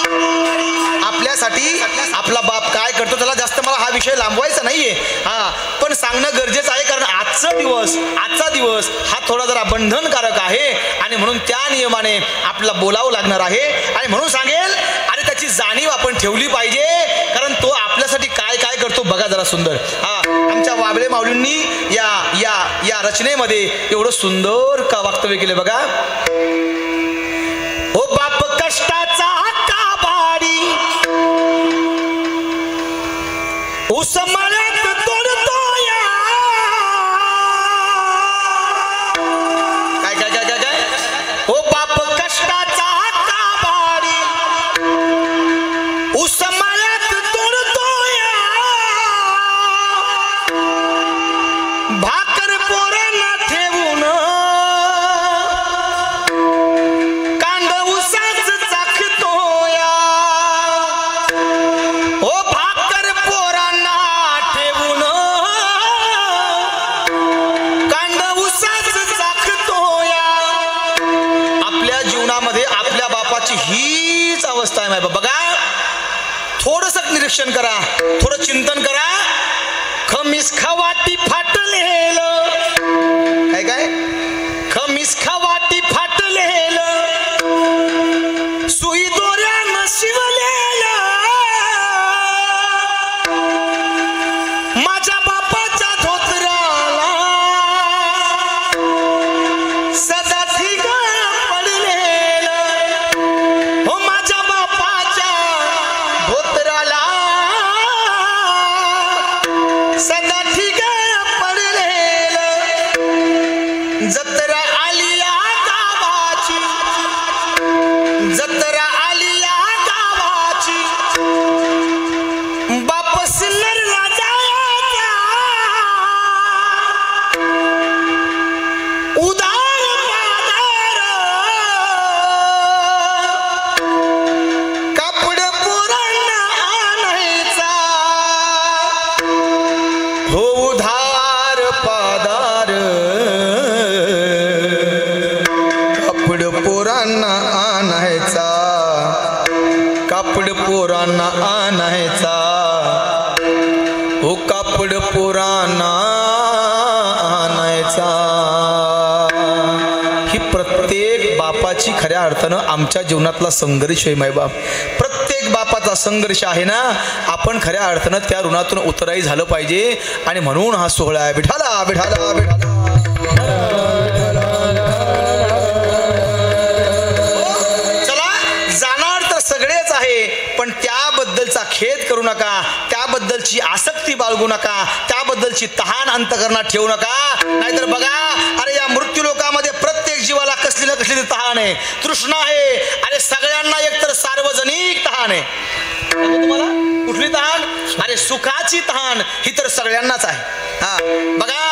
आपल्यासाठी आपला बाप काय करतो त्याला जास्त मला हा विषय लांबवायचा नाहीये, हा पण सांगणं गरजेचं आहे. कारण आजचा दिवस हा थोडा जरा बंधनकारक आहे आणि म्हणून त्या नियमाने आपल्याला बोलावं लागणार आहे. आणि म्हणून सांगेल अरे त्याची जाणीव आपण ठेवली पाहिजे, कारण तो आपल्यासाठी काय काय करतो बघा जरा सुंदर. हा आमच्या वाबळे माऊलींनी या या या रचनेमध्ये एवढं सुंदर का वक्तव्य केलं बघा. ओ बाप कष्टाचा काबाडी, उस मळ्यात तोडतो या. काय काय काय काय काय ओ बाप कष्टाचा काबाडी, उस मळ्यात तोडतो या. भाकर पोरांना ठेवून कांद उसाच चाखतो या. ओ भाकर पोरांना ठेवून कांद उसाच चाखतो या. आपल्या जीवनामध्ये आपल्या बापाची हीच अवस्था आहे माय बघा. थोडंसं निरीक्षण करा, थोडं चिंतन करा. खमीस खवाटी फाटलेलं, काय काय खमीस खवाटी फाटलेलं, सुई दोऱ्यानं शिवलेलं, माझ्या बापाच्या धोतराला सदा ठिगा पडलेलं. हो माझ्या बापाच्या धोतराला सदा ठिगा पडलेलं. जत्रा आली या गावाची, जत्रा आली या गावाची, बाप सिन्नरला जायचा, उदार पादार कापड पोरांना आणायचा. हो उधार पादार कापड पोरांना आणायचा, कापड पोरांना आणायचा. हो कापड पोरांना आणायचा. ही प्रत्येक बापाची खऱ्या अर्थानं आमच्या जीवनातला संघर्ष आहे मायबाप. प्रत्येक बापाचा संघर्ष आहे ना, आपण खऱ्या अर्थानं त्या ऋणातून उतराई झालं पाहिजे. आणि म्हणून हा सोहळा आहे. विठाला विठाला विठाला. चला जाणार तर सगळेच आहे, पण त्याबद्दलचा खेद करू नका, त्याबद्दलची आसक्ती बाळगू नका, त्याबद्दलची तहान अंतकरणात ठेवू नका. नाहीतर बघा अरे या मृत्यू लोकामध्ये प्रत्येक जीवाला कसली ना कसली तहान आहे, तृष्णा आहे. अरे सगळ्यांना एकतर सार्वजनिक तहान आहे. तुम्हाला कुठली तहान? अरे सुखाची तहान ही तर सगळ्यांनाच आहे. हा बघा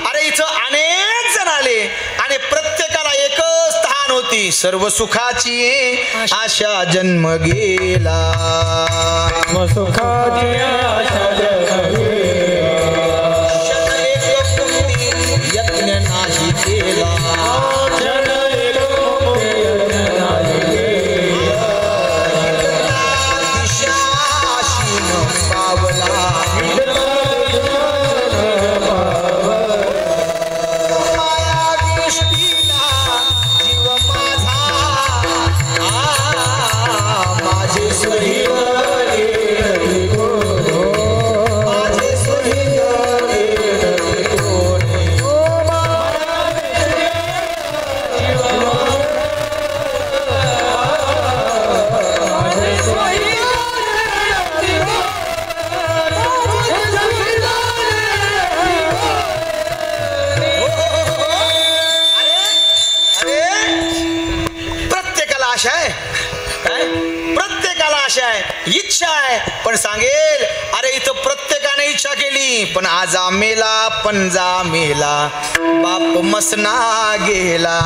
अरे इथं अनेक जण आले आणि प्रत्येकाला एकच तहान होती, सर्व सुखाची आशा जन्म गेला, सुखाची आशा जन्म यत्न नाही केला. इच्छा आहे, पण सांगेल अरे इथं प्रत्येकाने इच्छा केली, पण आजा मेला पंजा मेला, बाप मसना गेला.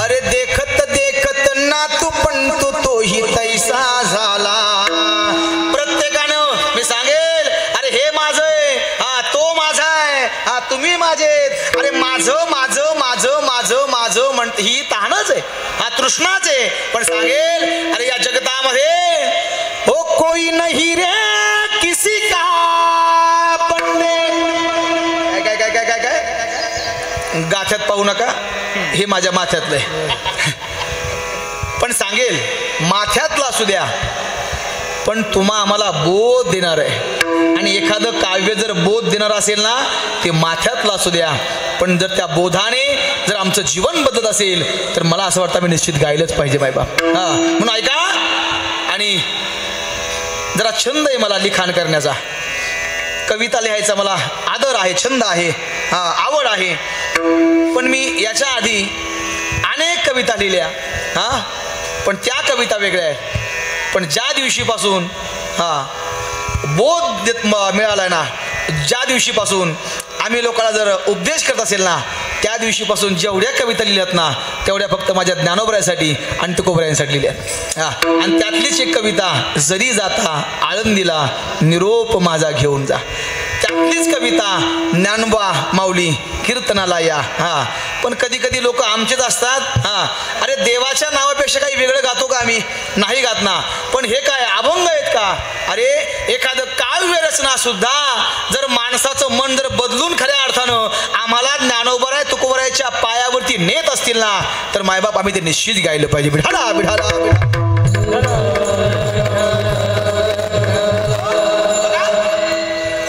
अरे देखत देखत ना तू पण तू तोही तैसा झाला. प्रत्येकानं मी सांगेल कृष्णाचे, पण सांगेल अरे या जगतामध्ये हो कोई नहीं रे किसी का बंदे. काय काय काय काय काय गाथ्यात पाहू नका, हे माझ्या माथ्यातलं आहे. पण सांगेल माथ्यातला असू द्या, पण तुम्हा आम्हाला बोध देणार आहे. आणि एखादं काव्य जर बोध देणार असेल ना, ते माथ्यातलं असू द्या, पण जर त्या बोधाने जर आमचं जीवन बदलत असेल तर मला असं वाटतं मी निश्चित गायलंच पाहिजे बायबाप. हा म्हणून ऐका. आणि जरा छंद आहे मला लिखाण करण्याचा, कविता लिहायचा मला आदर आहे, छंद आहे, हा आवड आहे. पण मी याच्या आधी अनेक कविता लिहिल्या, हा पण त्या कविता वेगळ्या आहेत. पण ज्या दिवशीपासून बोध मिळाला ना, ज्या दिवशीपासून आम्ही लोकांना जर उपदेश करत असेल ना, त्या दिवशीपासून जेवढ्या कविता लिहिल्यात ना तेवढ्या फक्त माझ्या ज्ञानोबरायांसाठी आणि तुकोबरायांसाठी लिहिल्या. आणि त्यातलीच एक कविता, जरी जाता आळंदीला निरोप माझा घेऊन जा, त्यातलीच कविता ज्ञानोबा माऊली कीर्तनाला या. पण कधी कधी लोक आमचेच असतात. अरे देवाच्या नावापेक्षा काही वेगळं गातो का आम्ही? नाही गात ना. पण हे काय अभंग आहेत का? अरे एखादं काव्य रचना सुद्धा जर माणसाचं मन जर बदलून खऱ्या अर्थानं आम्हाला ज्ञानोबराय तुकोबरायच्या पायावरती नेत असतील ना, तर मायबाप आम्ही ते निश्चित गायलं पाहिजे. बिढाला बिढाला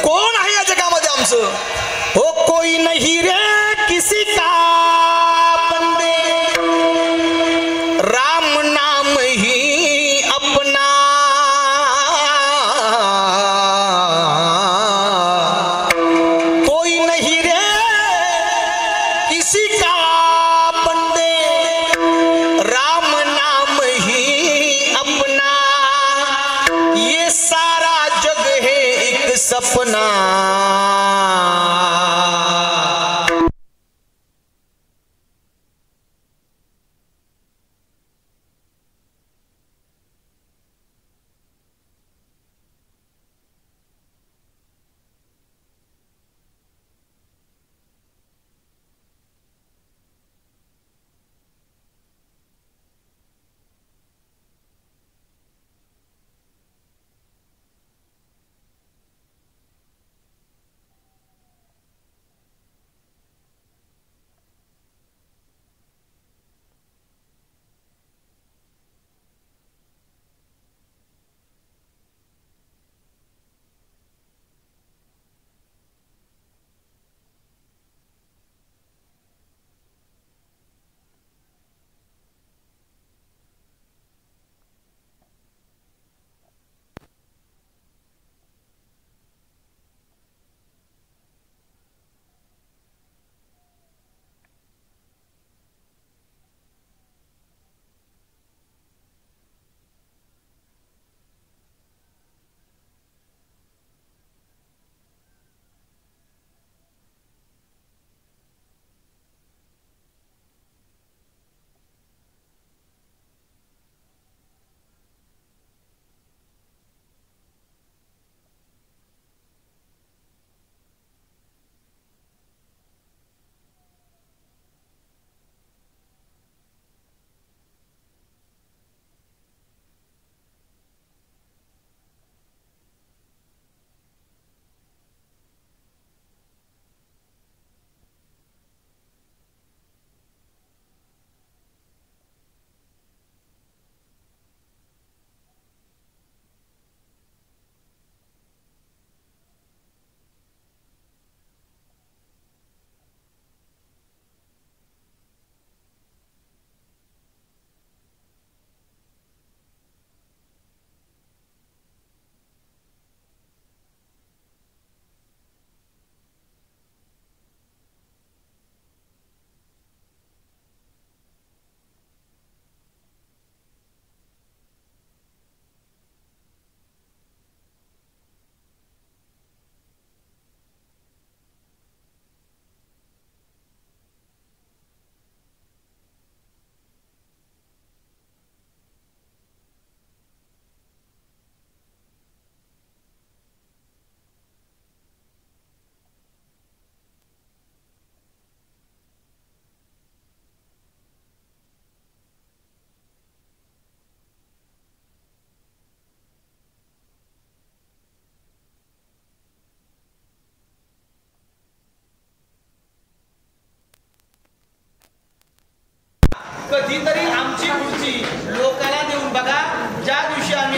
कोण आहे या जगामध्ये आमचं? हो कोई नहीं रे किसी का बंदे, राम नाम ही अपना, कोई नहीं रे किसी का बंदे, राम नाम ही अपना, ये सारा जग है एक सपना.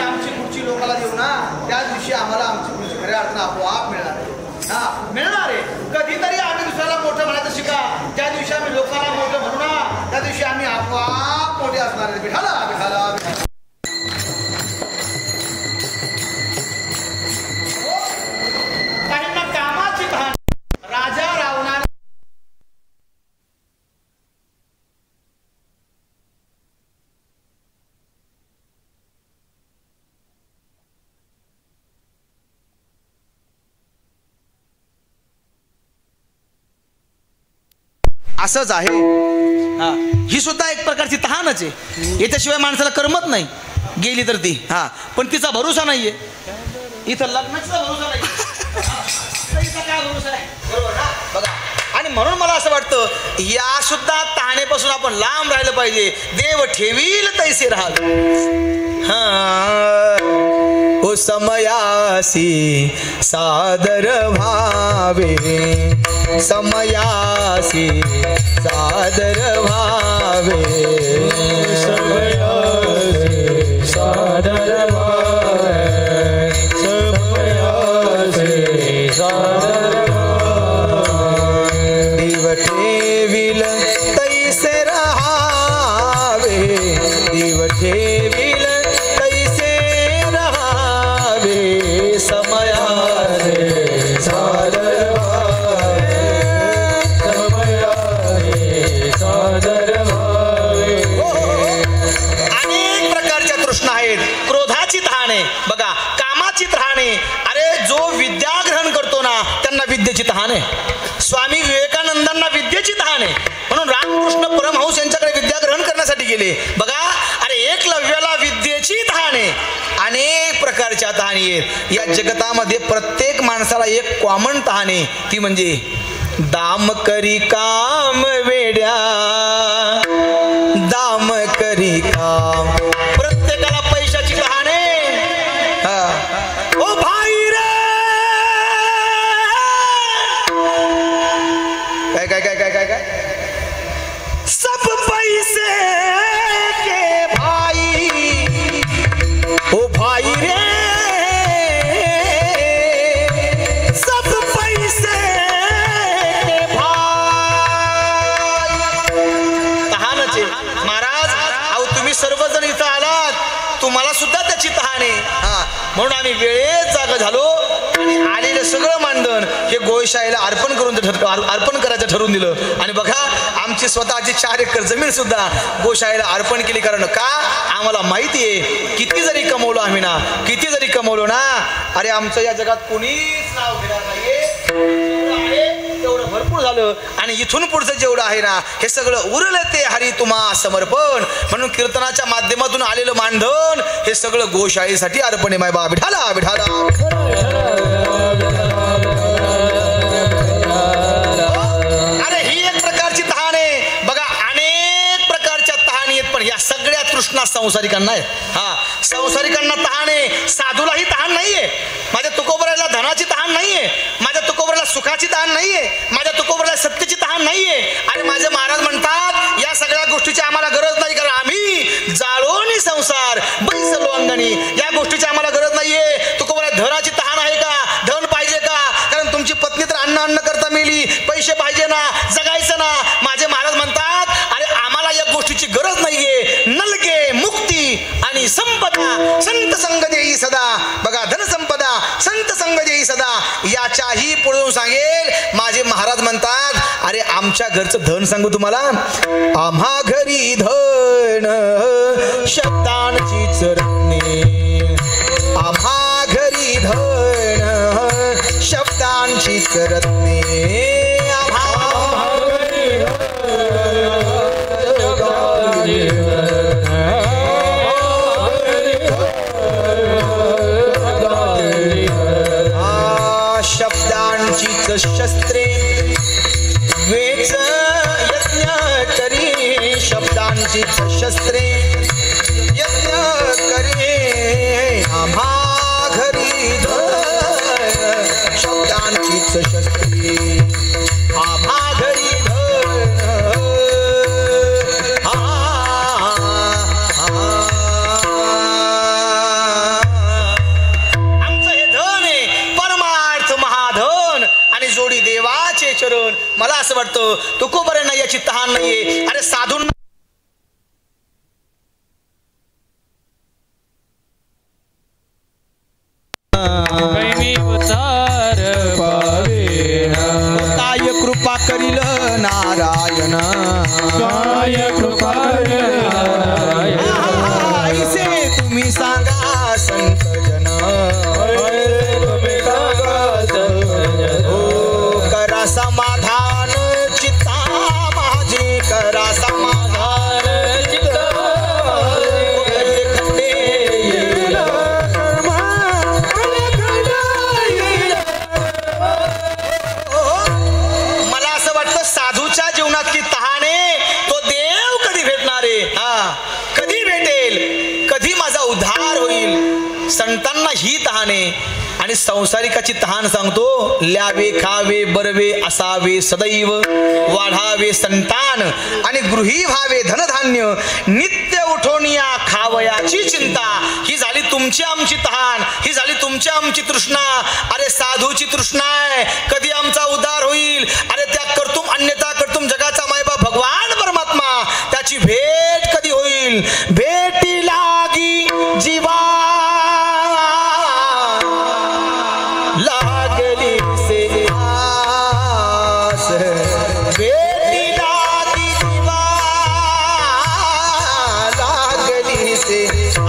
आमची खुर्ची लोकांना देऊ ना, त्या दिवशी आम्हाला आमची खुर्ची खऱ्या अर्थानं आपोआप मिळणार आहे. हा मिळणार आहे. कधीतरी आम्ही दुसऱ्याला मोठं म्हणायचं शिका. त्या दिवशी आम्ही लोकांना मोठं म्हणू ना, त्या दिवशी आम्ही आपोआप मोठे असणार आहे. विठाला विठाला विठाला. काहींना कामाची तहान, राजा रावणाला असंच आहे. हा ही सुद्धा एक प्रकारची तहानच आहे. याच्याशिवाय माणसाला करमत नाही. गेली तर ती हा, पण तिचा भरोसा नाहीये. इथं लग्नाचा भरोसा नाही. इथं काय भरोसा आहे? बरोबर ना? बघा, आणि म्हणून मला असं वाटतं या सुद्धा तहानेपासून आपण लांब राहिलं पाहिजे. देव ठेवील तैसे राहाल. हो समयासी सादर व्हावे, समयासी सादर व्हावे, समयासी सादर व्हावे, समयासी सादर व्हावे. देव ठेवील तैसे राहावे, देव ठेवील तैसे राहावे, समयासी सादर व्हावे, समयासी सादर व्हावे. अनेक प्रकारच्या तृष्णा आहेत. क्रोधाची तहान आहे बघा, कामाची तहान आहे. अरे जो विद्या ग्रहण करतो ना त्यांना विद्येची तहान आहे. स्वामी विवेकानंदांना विद्येची तहान आहे. म्हणून रामकृष्ण परमहंस यांच्याकडे विद्या ग्रहण करण्यासाठी गेले. बघा, अरे एकलव्याला विद्येची तहान आहे. अनेक प्रकारच्या तहानी आहेत. या जगतामध्ये प्रत्येक माणसाला एक कॉमन तहान आहे, ती म्हणजे दाम करी काम वेड्या, दाम करी काम. प्रत्येकाला पैशाची तहान आहे. ओ भाई रे, काय काय काय काय काय काय सब पैसे के भाई, ओ भाई रे सब पैसे के भाई. तहानच आहे महाराज. अहो तुम्ही सर्वजण इथं आलात, तुम्हाला सुद्धा त्याची तहान आहे. हा म्हणून आम्ही वेळेत जागा झालो आणि आलेलं सगळं मानधन हे गोशाळेला अर्पण करून अर्पण करायचं ठरवून दिलं. आणि बघा, आमची स्वतःची 4 एकर जमीन सुद्धा गोशाळेला अर्पण केली. कारण का, आम्हाला माहिती आहे किती जरी कमवलो आम्ही ना, किती जरी कमवलो ना, अरे आमचं या जगात कोणीच नाव घेणार नाहीये. तेवढं भरपूर झालं. आणि इथून पुढचं जेवढं आहे ना, हे सगळं उरलं ते हरी तुम्हा समर्पण. म्हणून कीर्तनाच्या माध्यमातून आलेलं मानधन हे सगळं गोशाळेसाठी अर्पण आहे. माय बा विठाला विठाला. अरे ही एक प्रकारची तहान आहे बघा. अनेक प्रकारच्या तहानी आहेत, पण या सगळ्या तृष्णा संसारिकांना आहेत. हा, संसारिकांना तहान आहे. साधूलाही तहान नाहीये. माझ्या तुकोबराला धनाची तहान नाहीये. माझ्या तुकोबराला सुखाची तहान नाहीये. माझ्या तुकोबराला सत्तेची तहान नाहीये. आणि माझे महाराज म्हणतात या सगळ्या गोष्टीची आम्हाला गरज नाही, कारण आम्ही जाळोनी संसार बैसलो अंगणी. या गोष्टीची आम्हाला गरज नाहीये. तुकोबरा धनाची तहान आहे का? धन पाहिजे का? कारण तुमची पत्नी तर अन्न करता मेली. पैसे पाहिजे ना, जगायचं ना. माझे महाराज म्हणतात अरे आम्हाला या गोष्टीची गरज नाहीये. नलके मुक्ती आणि संपदा संत संग देई सदा. बघा, धन संपदा संत संग देई सदा. याच्याही पुढे सांगेल माझे महाराज म्हणतात अरे आमच्या घरचं धन सांगू तुम्हाला. आम्हा घरी धन शब्दांची चरणे, आम्हा घरी धन शब्दांची चरणे, शब्दांचीच शस्त्रे वेच यज्ञ करी. शब्दांचीच शस्त्रे यज्ञ करी. आम्हा घरी धन शब्दांचीच शस्त्रे. मला असं वाटतं तुकोबऱ्यांना याची तहान नाहीये. अरे साधूंना काय कृपा करील नारायण, काय कृपा ऐसे तुम्ही सांगा संत जन, करा समाधान चित्ता माझे, करा समाधान चित्ता मला असं वाटतं साधूच्या जीवनातली तहान आहे तो देव कधी भेटणार आहे. कधी भेटेल, कधी माझा उद्धार होईल. संतांना ही तहान आहे. आणि संसारिकाची तहान सांगतो, ल्यावे खावे बरवे असावे सदैव, वाढावे संतान आणि गृही व्हावे धनधान्य, नित्य उठोनिया खावयाची चिंता. ही झाली तुमची आमची तहान, ही झाली तुमची आमची तृष्णा. अरे साधूची तृष्णा आहे, कधी आमचा उद्धार होईल. अरे त्या करतुम अन्यथा करतुम जगाचा मायबा भगवान परमात्मा, त्याची भेट कधी होईल. भेटी लागी जीवा लागली से आस, बेटी लागी जीवा लागली से आस.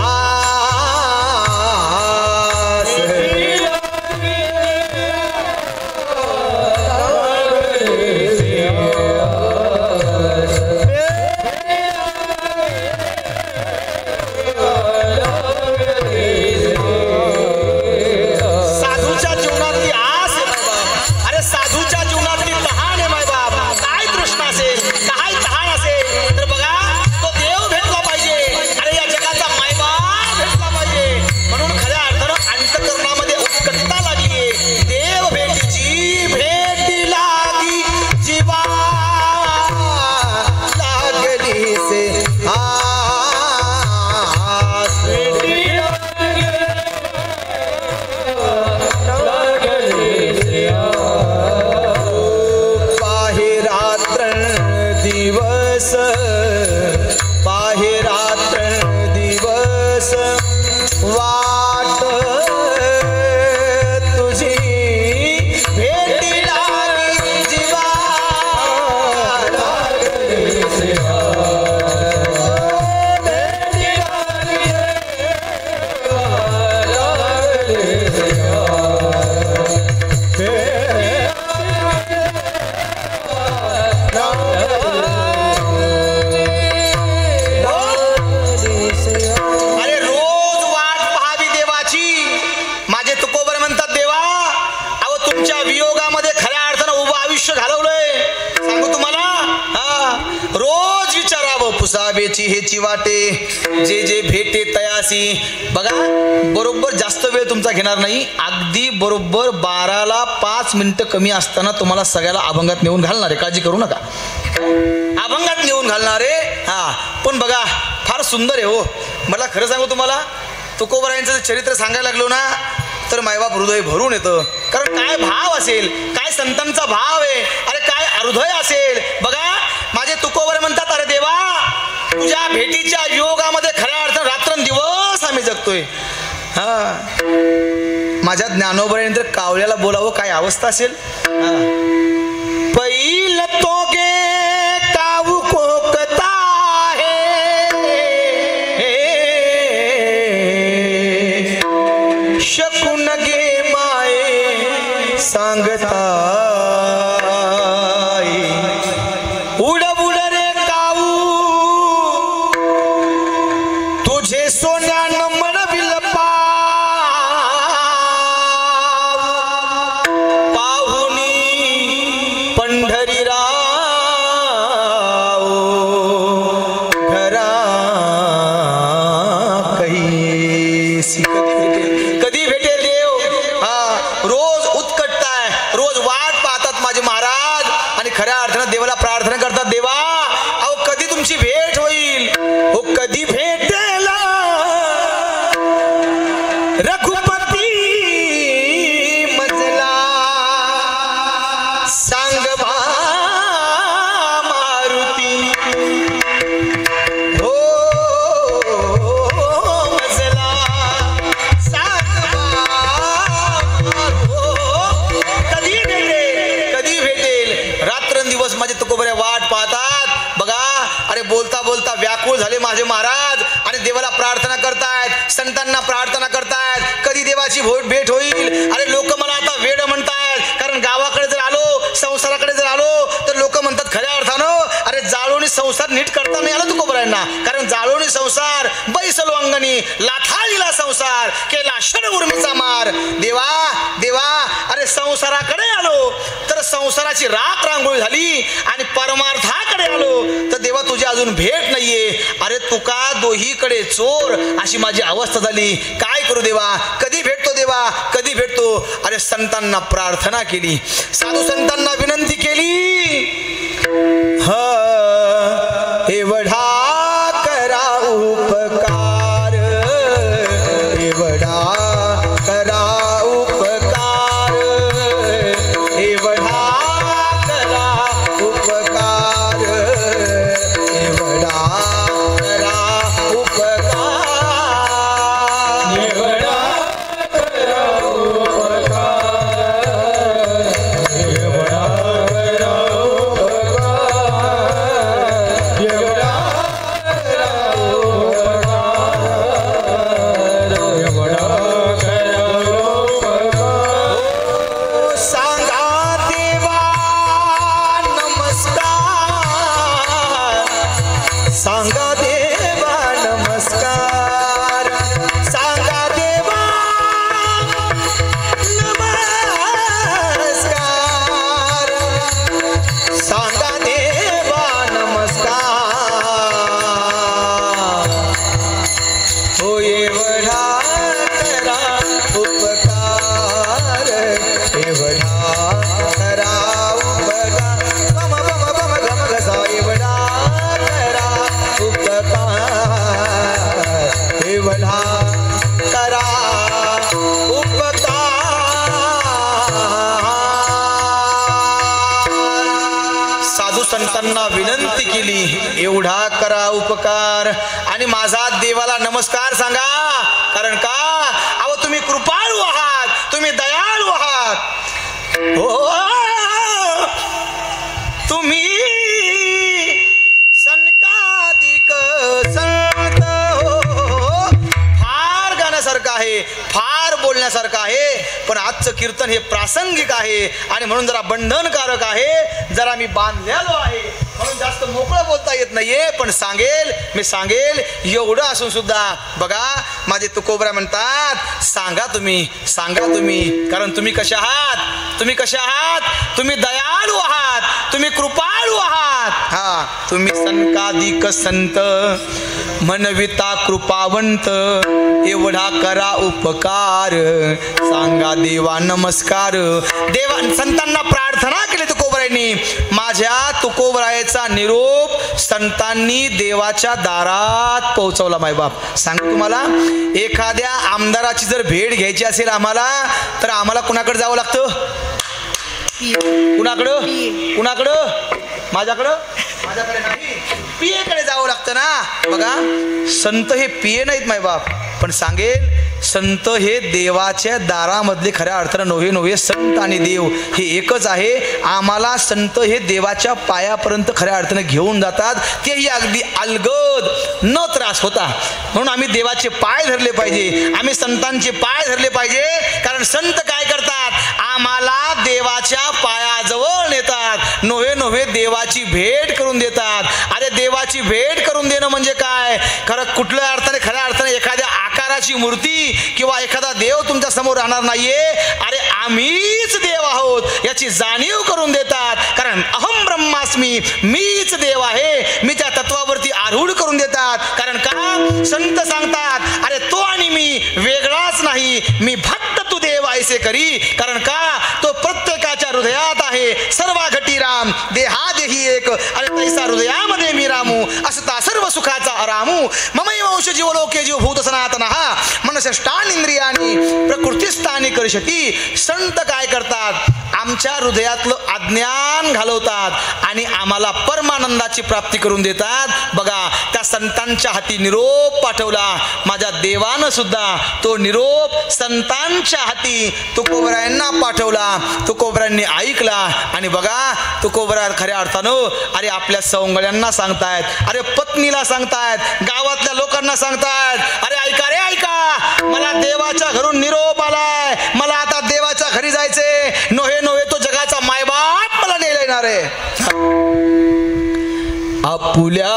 साधूच्या जीवनातली आस आहे माय बाप. अरे साधूच्या जीवनातली तहान आहे माय बाप. काय तृष्णा असेल, काय तहान असेल तर बघा तो देव भेटला पाहिजे. अरे या जगाचा मायबाप भेटला पाहिजे. म्हणून खऱ्या अर्थानं अंतःकरणामध्ये उत्कटता लागलीये. देव भेटीची भेटी लागी जीवा लागली से आस. पाहे रात्र दिवस, पाहे रात्र दिवस वाट तुझी भेटी लागली जीवा लागली से अरे रोज वाट पाहावी देवाची. माझे तुकोबर म्हणतात, देवा अहो तुमच्या वियोगामध्ये खऱ्या अर्थानं उभं आयुष्य घालवलंय. सांगू तुम्हाला, रोज विचारावं पुसावेची हेची वाटे, जे जे भेटे तयासी. बघा बरोबर जास्त वेळ तुमचा घेणार नाही. अगदी बरोबर 12ला 5 मिनिटं कमी असताना तुम्हाला सगळ्याला अभंगात नेऊन घालणार आहे. काळजी करू नका, अभंगात नेऊन घालणार आहे. पण बघा फार सुंदर आहे हो. मला खरं सांगू तुम्हाला, तुकोबरायांचं चरित्र सांगायला लागलो ना तर मायबाप हृदय भरून येतं. कारण काय भाव असेल, काय संतांचा भाव आहे, अरे काय हृदय असेल. बघा माझे तुकोबर म्हणतात, अरे देवा तुझ्या भेटीच्या योगामध्ये खऱ्या अर्थानं रात्रंदिवस आम्ही जगतोय. माझ्या ज्ञानोबरानंतर कावळ्याला बोलावं काय अवस्था असेल. पैल तो गे काऊ कोकता शकून गे माये सांगता, उड उड रे काऊ तुझे सोन्यानं म्हणविल पाहुनी पंढरी राव घरा कैसी. कधी भेटेल देव. रोज उत्कटताय, रोज वाट पाहतात माझे महाराज आणि खऱ्या अर्थानं देवाला प्रार्थना करतात, देवा अहो कधी तुमची भेट होईल. हो कधी भेटेल रघुपती मजला सांग केला, कारण जाळोनी संसार बैसल अंगणी लाथाळीला संसार केला क्षण उर्मीचा मार. देवा देवा, अरे संसाराकडे आलो तर संसाराची राख रांगोळी झाली आणि परमार्थाकडे आलो तर देवा तुझी अजून भेट नाहीये. अरे तुका दोहीकडे चोर अशी माझी अवस्था झाली. काय करू देवा, कधी भेटतो देवा, कधी भेटतो. अरे संतांना प्रार्थना केली, साधू संतांना विनंती केली, एवढा करा उपकार, एवढा करा उपकार, एवढा करा उपकार, एवढा करा उपकार, एवढा करा उपकार, एवढा करा उपकार, एवढा करा उपकार, एवढा करा उपकार. सांगा देवा नमस्कार, सांगा देवा नमस्कार, सांगा देवा नमस्कार, सांगा देवा नमस्कार. हो एवढा करा उपकार, एवढा करा उपकार, बम बम बम गम घसा, एवढा करा उपकार, एवढा करा उपकार. साधू संतांना विनंती केली, एवढा करा उपकार आणि माझा देवाला नमस्कार सांगा. कारण का, अहो तुम्ही कृपाळू आहात, तुम्ही दयाळू आहात. हो तुम्ही सनकादिक संत हो. फार गाण्यासारखं आहे, फार बोलण्यासारखं आहे, पण आजचं कीर्तन हे प्रासंगिक आहे आणि म्हणून जरा बंधनकारक आहे. जरा मी बांधलेलो आहे म्हणून जास्त मोकळं बोलता येत नाहीये, पण सांगेल, मी सांगेल एवढं असून सुद्धा बघा माझे तुकोबरा म्हणतात, सांगा तुम्ही, सांगा तुम्ही. कारण तुम्ही कसे आहात, तुम्ही कसे आहात, तुम्ही दयाळू आहात, तुम्ही कृपाळू आहात. हा, तुम्ही सनकादिक संत मनविता कृपावंत, एवढा करा उपकार, सांगा देवा नमस्कार. देवा संतांना प्रार्थना केली तुकोबरायांनी. माझ्या तुकोबरायाचा निरोप संतांनी देवाच्या दारात पोहोचवला. मायबाप सांगतो तुम्हाला, एखाद्या आमदाराची जर भेट घ्यायची असेल आम्हाला, तर आम्हाला कुणाकडे जावं लागतं? कुणाकडं? कुणाकडं? माझ्याकडं? माझ्याकडे नाही, पियेकडे जावं लागतं ना. बघा संत हे पिये नाहीत मायबाप, पण सांगेल संत हे देवाच्या दारामधले खऱ्या अर्थानं नव्हे नव्हे संत आणि देव हे एकच आहे. आम्हाला संत हे देवाच्या पायापर्यंत खऱ्या अर्थानं घेऊन जातात, तेही अगदी अलगद न त्रास होता. म्हणून आम्ही देवाचे पाय धरले पाहिजे, आम्ही संतांचे पाय धरले पाहिजे. कारण संत काय करतात, आम्हाला देवाच्या पायाजवळ नेतात, नव्हे नव्हे देवाची भेट करून देतात. अरे देवाची भेट करून देणं म्हणजे काय? खरं कुठल्या अर्थाने, खऱ्या अर्थाने एखाद्या आकाराची मूर्ती किंवा एखादा देव तुमच्या समोर राहणार नाहीये. अरे आम्हीच देव आहोत याची जाणीव करून देतात. कारण अहम ब्रह्मास्मी, मीच देव आहे, मी त्या तत्वावरती आरूढ करून देतात. कारण का संत सांगतात, अरे तो आणि मी वेगळाच नाही, मी भक्त तू देव ऐसे करी. कारण का तो प्रत्येकाच्या हृदयात आहे. सर्वा घटी राम देहादेही एक, अरे तैसा हृदयामध्ये मी रामू, असता सर्व सुखाचा अरामू. ममैव अंश जीवलोके जीव भूत सनातनः मनसष्टान इंद्रियानी प्रकृतीस्थानी करिष्यति. संत काय करतात, आमच्या हृदयातलं अज्ञान घालवतात आणि आम्हाला परमानंदाची प्राप्ती करून देतात. बघा त्या संतांच्या हाती निरोप पाठवला माझ्या देवानं सुद्धा, तो निरोप संतांच्या हाती तुकोबरायांना पाठवला. तुकोबरायांनी ऐकला आणि बघा तुकोबरा खऱ्या अर्थानं अरे आपल्या सवंगड्यांना सांगतायत, अरे पत्नीला सांगतायत, गावातल्या लोकांना सांगतायत, अरे ऐका रे ऐका, मला देवाच्या घरून निरोप आलाय, मला आता देवाच्या घरी जायचे. नोहे नोहे तो जगाचा मायबाप मला नेला येणार आहे. आपुल्या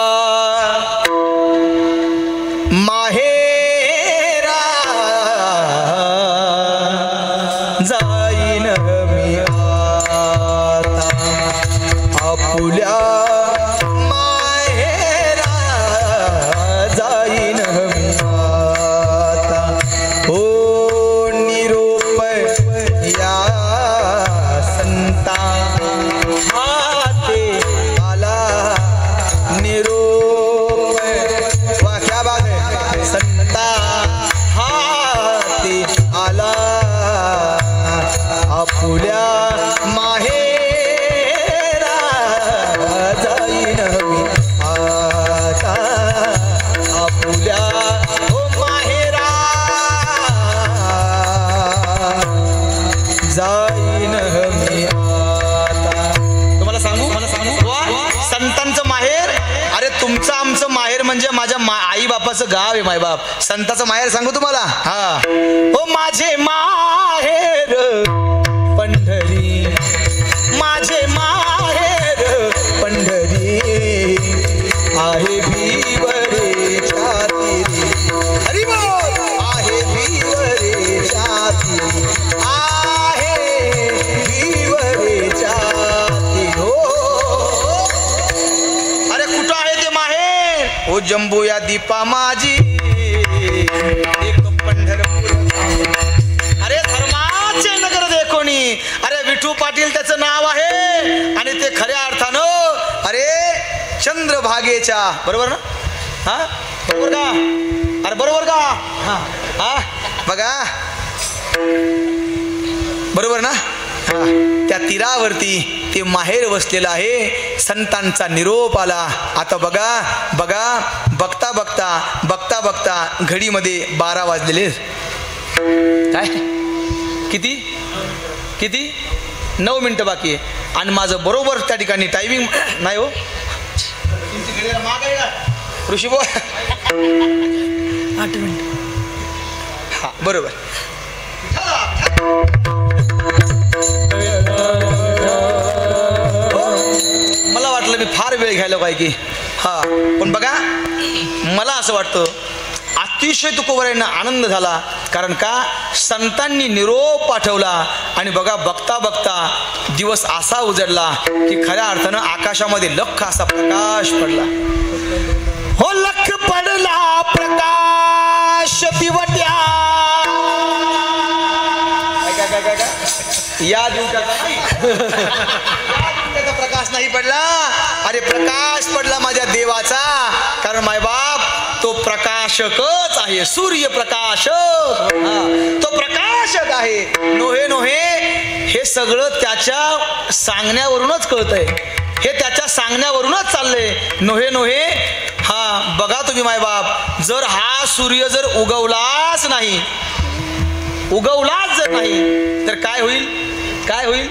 जाईन मी आता. तुम्हाला सांगू संतांचं माहेर, अरे तुमचं आमचं माहेर म्हणजे माझ्या आई बापाचं गाव आहे. मायबाप संताचं माहेर सांगू तुम्हाला. हा हो माझे माहेर पंढरी, माझे माहेर पंढरी आहे भिवरेच्या तीरी. हरी बोल. आहे भिवरेच्या तीरी, आहे भिवरेच्या तीरी. हो अरे कुठं आहे ते माहेर? ओ जंबू या दीपा माझी एक पंढरपूर. अरे धर्माचे नगर देखोनी. अरे विठू पाटील त्याचं नाव आहे आणि ते खऱ्या अर्थानं अरे चंद्रभागेच्या, बरोबर ना? हा बरोबर का? अरे बरोबर का? हा हा बघा बरोबर ना? हा त्या तीरावरती ते माहेर वसलेलं आहे. संतांचा निरोप आला. आता बघा बघा बघता बघता बघता बघता घडीमध्ये 12 वाजलेले. काय किती किती 9 मिनिटं बाकी आहे आणि माझं बरोबर त्या ठिकाणी टायमिंग नाही हो. ऋषी बोल 8 मिनिट. हा बरोबर. मला वाटलं मी फार वेळ घ्यायला काय की. हा पण बघा मला असं वाटतं अतिशय तुकोबरायांना आनंद झाला. कारण का संतांनी निरोप पाठवला आणि बघा बघता बघता दिवस असा उजडला की खऱ्या अर्थानं आकाशामध्ये लख असा प्रकाश पडला. हो लख पडला प्रकाश दिवट्या. या दिवसाचा प्रकाश नाही पडला. अरे प्रकाश पडला माझ्या देवाचा. कारण मायबाप तो प्रकाशकच आहे. सूर्य प्रकाशक, तो प्रकाशक आहे. नोहे नोहे हे सगळं त्याच्या सांगण्यावरूनच कळतंय. हे त्याच्या सांगण्यावरूनच चाललंय. नोहे नोहे हा बघा तुम्ही मायबाप जर हा सूर्य जर उगवलाच नाही, उगवलाच जर नाही तर काय होईल? काय होईल?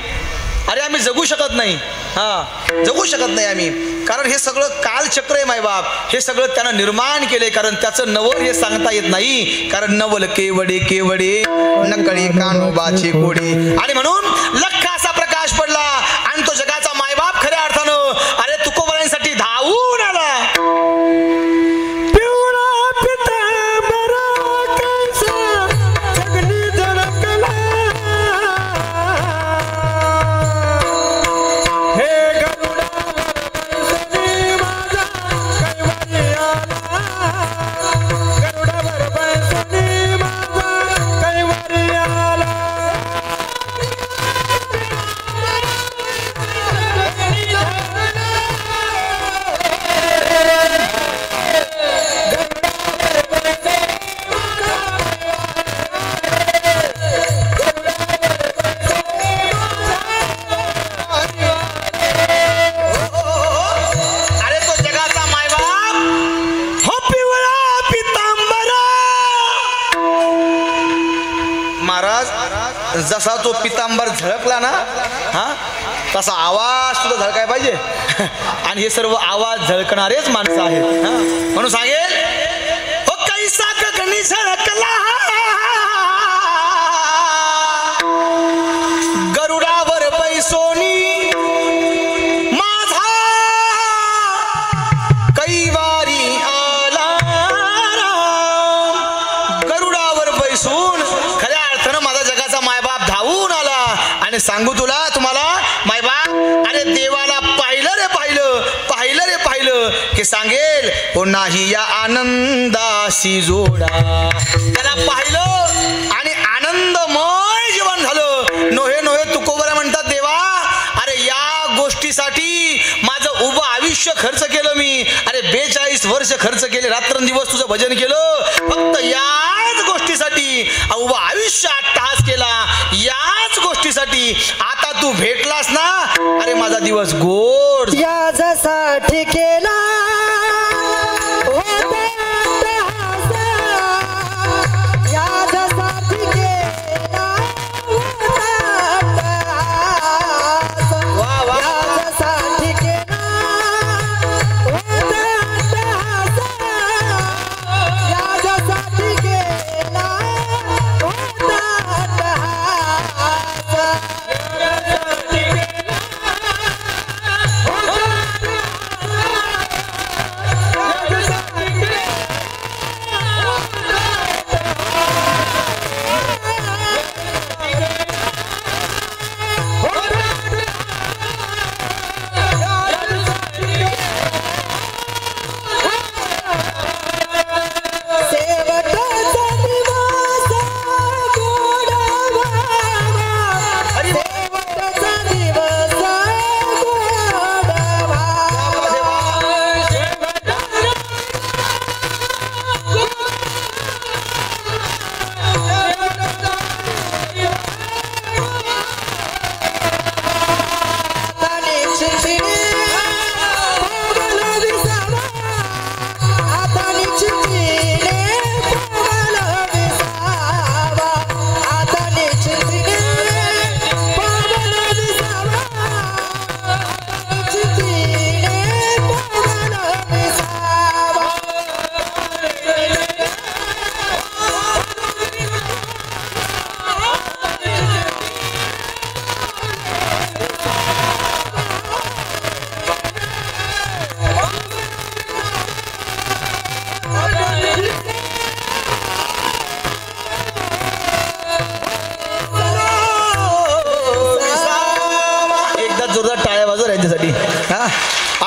अरे आम्ही जगू शकत नाही. हा जगू शकत नाही आम्ही. कारण हे सगळं कालचक्र आहे मायबाप. हे सगळं त्यानं निर्माण केले. कारण त्याचं नवल हे सांगता येत नाही. कारण नवल केवडे केवडे नकळी कानोबाचे कोडे. आणि म्हणून लख असा प्रकाश पडला आणि तो जगाचा मायबाप खऱ्या अर्थानं अरे तुकोबरांसाठी धावून आला. जसा तो पितांबर झळकला ना हा तसा आवाज सुद्धा झळकाय पाहिजे. आणि हे सर्व आवाज झळकणारेच माणसं आहेत. म्हणून सांगेल हो कैसा गगनी झळकला गरुडावर बैसोनी माझा कैवारी आला. गरुडावर बैसून खऱ्या अर्थानं माझा जगाचा मायबाप धावून आला. आणि सांगू तुला तुम्हाला मायबाप अरे देवाला पाहिलं रे पाहिलं, पाहिलं रे पाहिलं की सांगेल हो नाही या आनंदाशी जोडा. त्याला पाहिलं आणि आनंदमय जीवन झालं. नोहे नोहे तुकोबरा म्हणतात देवा अरे या गोष्टीसाठी माझं उभं आयुष्य खर्च केलं मी. अरे 42 वर्ष खर्च केले, रात्रंदिवस तुझं भजन केलं फक्त याच गोष्टीसाठी. उभं आयुष्य अट्टहास केला याच गोष्टीसाठी. आता तू भेटलास ना अरे माझा दिवस गोड. यासाठी केला त्यांच्यासाठी. हा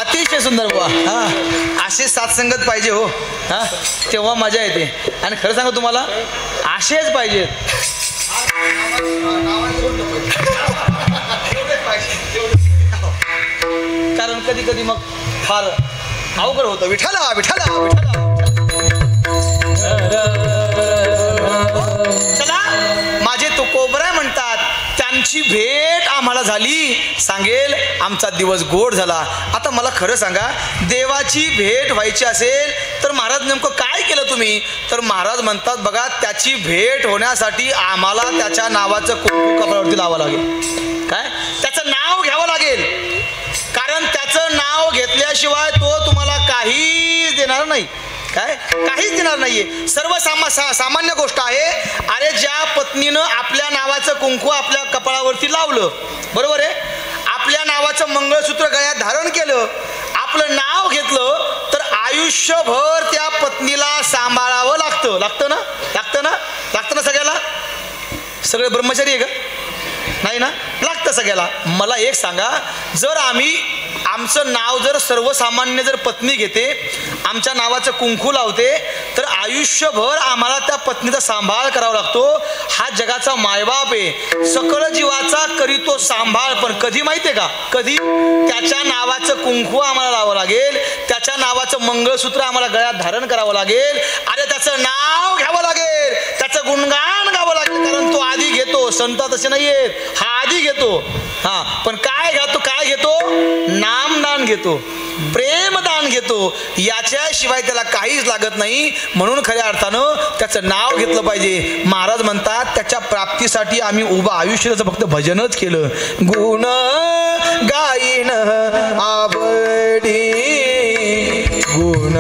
अतिशय सुंदर बुवा. हा असे साथसंगत पाहिजे हो. हा तेव्हा मजा येते. आणि खरं सांगू तुम्हाला असेच पाहिजेत. कारण कधी कधी मग फार अवघड होतं. विठाला विठाला विठाला. चला माझे तुकोबरा म्हणतात त्यांची भेट आम्हाला झाली. सांगेल आमचा दिवस गोड झाला. आता मला खरं सांगा, देवाची भेट व्हायची असेल तर महाराज नेमकं काय केलं तुम्ही? तर महाराज म्हणतात बघा, त्याची भेट होण्यासाठी आम्हाला त्याच्या नावाचं कुंकू कपाळावरती लावावं लागेल. काय त्याचं नाव घ्यावं लागेल. कारण त्याचं नाव घेतल्याशिवाय तो तुम्हाला काहीच देणार नाही. काय काहीच देणार नाहीये. सामान्य गोष्ट आहे. अरे ज्या पत्नीनं आपल्या नावाचं कुंकू आपल्या कपाळावरती लावलं, बरोबर आहे, आपल्या नावाचं मंगळसूत्र गळ्यात धारण केलं, आपलं नाव घेतलं, तर आयुष्यभर त्या पत्नीला सांभाळावं लागतं. लागतं ना? लागतं ना? लागतं ना सगळ्याला? सगळे ब्रह्मचारी आहे का? नाही ना? लागतं सगळ्याला. मला एक सांगा, जर आमचं नाव जर सर्वसामान्य जर पत्नी घेते, आमच्या नावाचं कुंकू लावते, तर आयुष्यभर आम्हाला त्या पत्नीचा सांभाळ करावा लागतो. हा जगाचा मायबाप आहे. सकळ जीवाचा करीतो सांभाळ. पण कधी माहितीये का? कधी त्याच्या नावाचं कुंकू आम्हाला लावावं लागेल, त्याच्या नावाचं मंगळसूत्र आम्हाला गळ्यात धारण करावं लागेल. अरे त्याचं नाव घ्यावं लागेल, त्याचं गुणगान गावं लागेल. कारण तो आधी घेतो. संत तसे नाहीयेत. हा आधी घेतो. हा पण काय घेतो? काय घेतो? नामदान घेतो, प्रेमदान घेतो. याच्याशिवाय त्याला काहीच लागत नाही. म्हणून खऱ्या अर्थानं त्याचं नाव घेतलं पाहिजे. महाराज म्हणतात त्याच्या प्राप्तीसाठी आम्ही उभं आयुष्य त्याचं फक्त भजनच केलं. गुण गाईन आवडी, गुण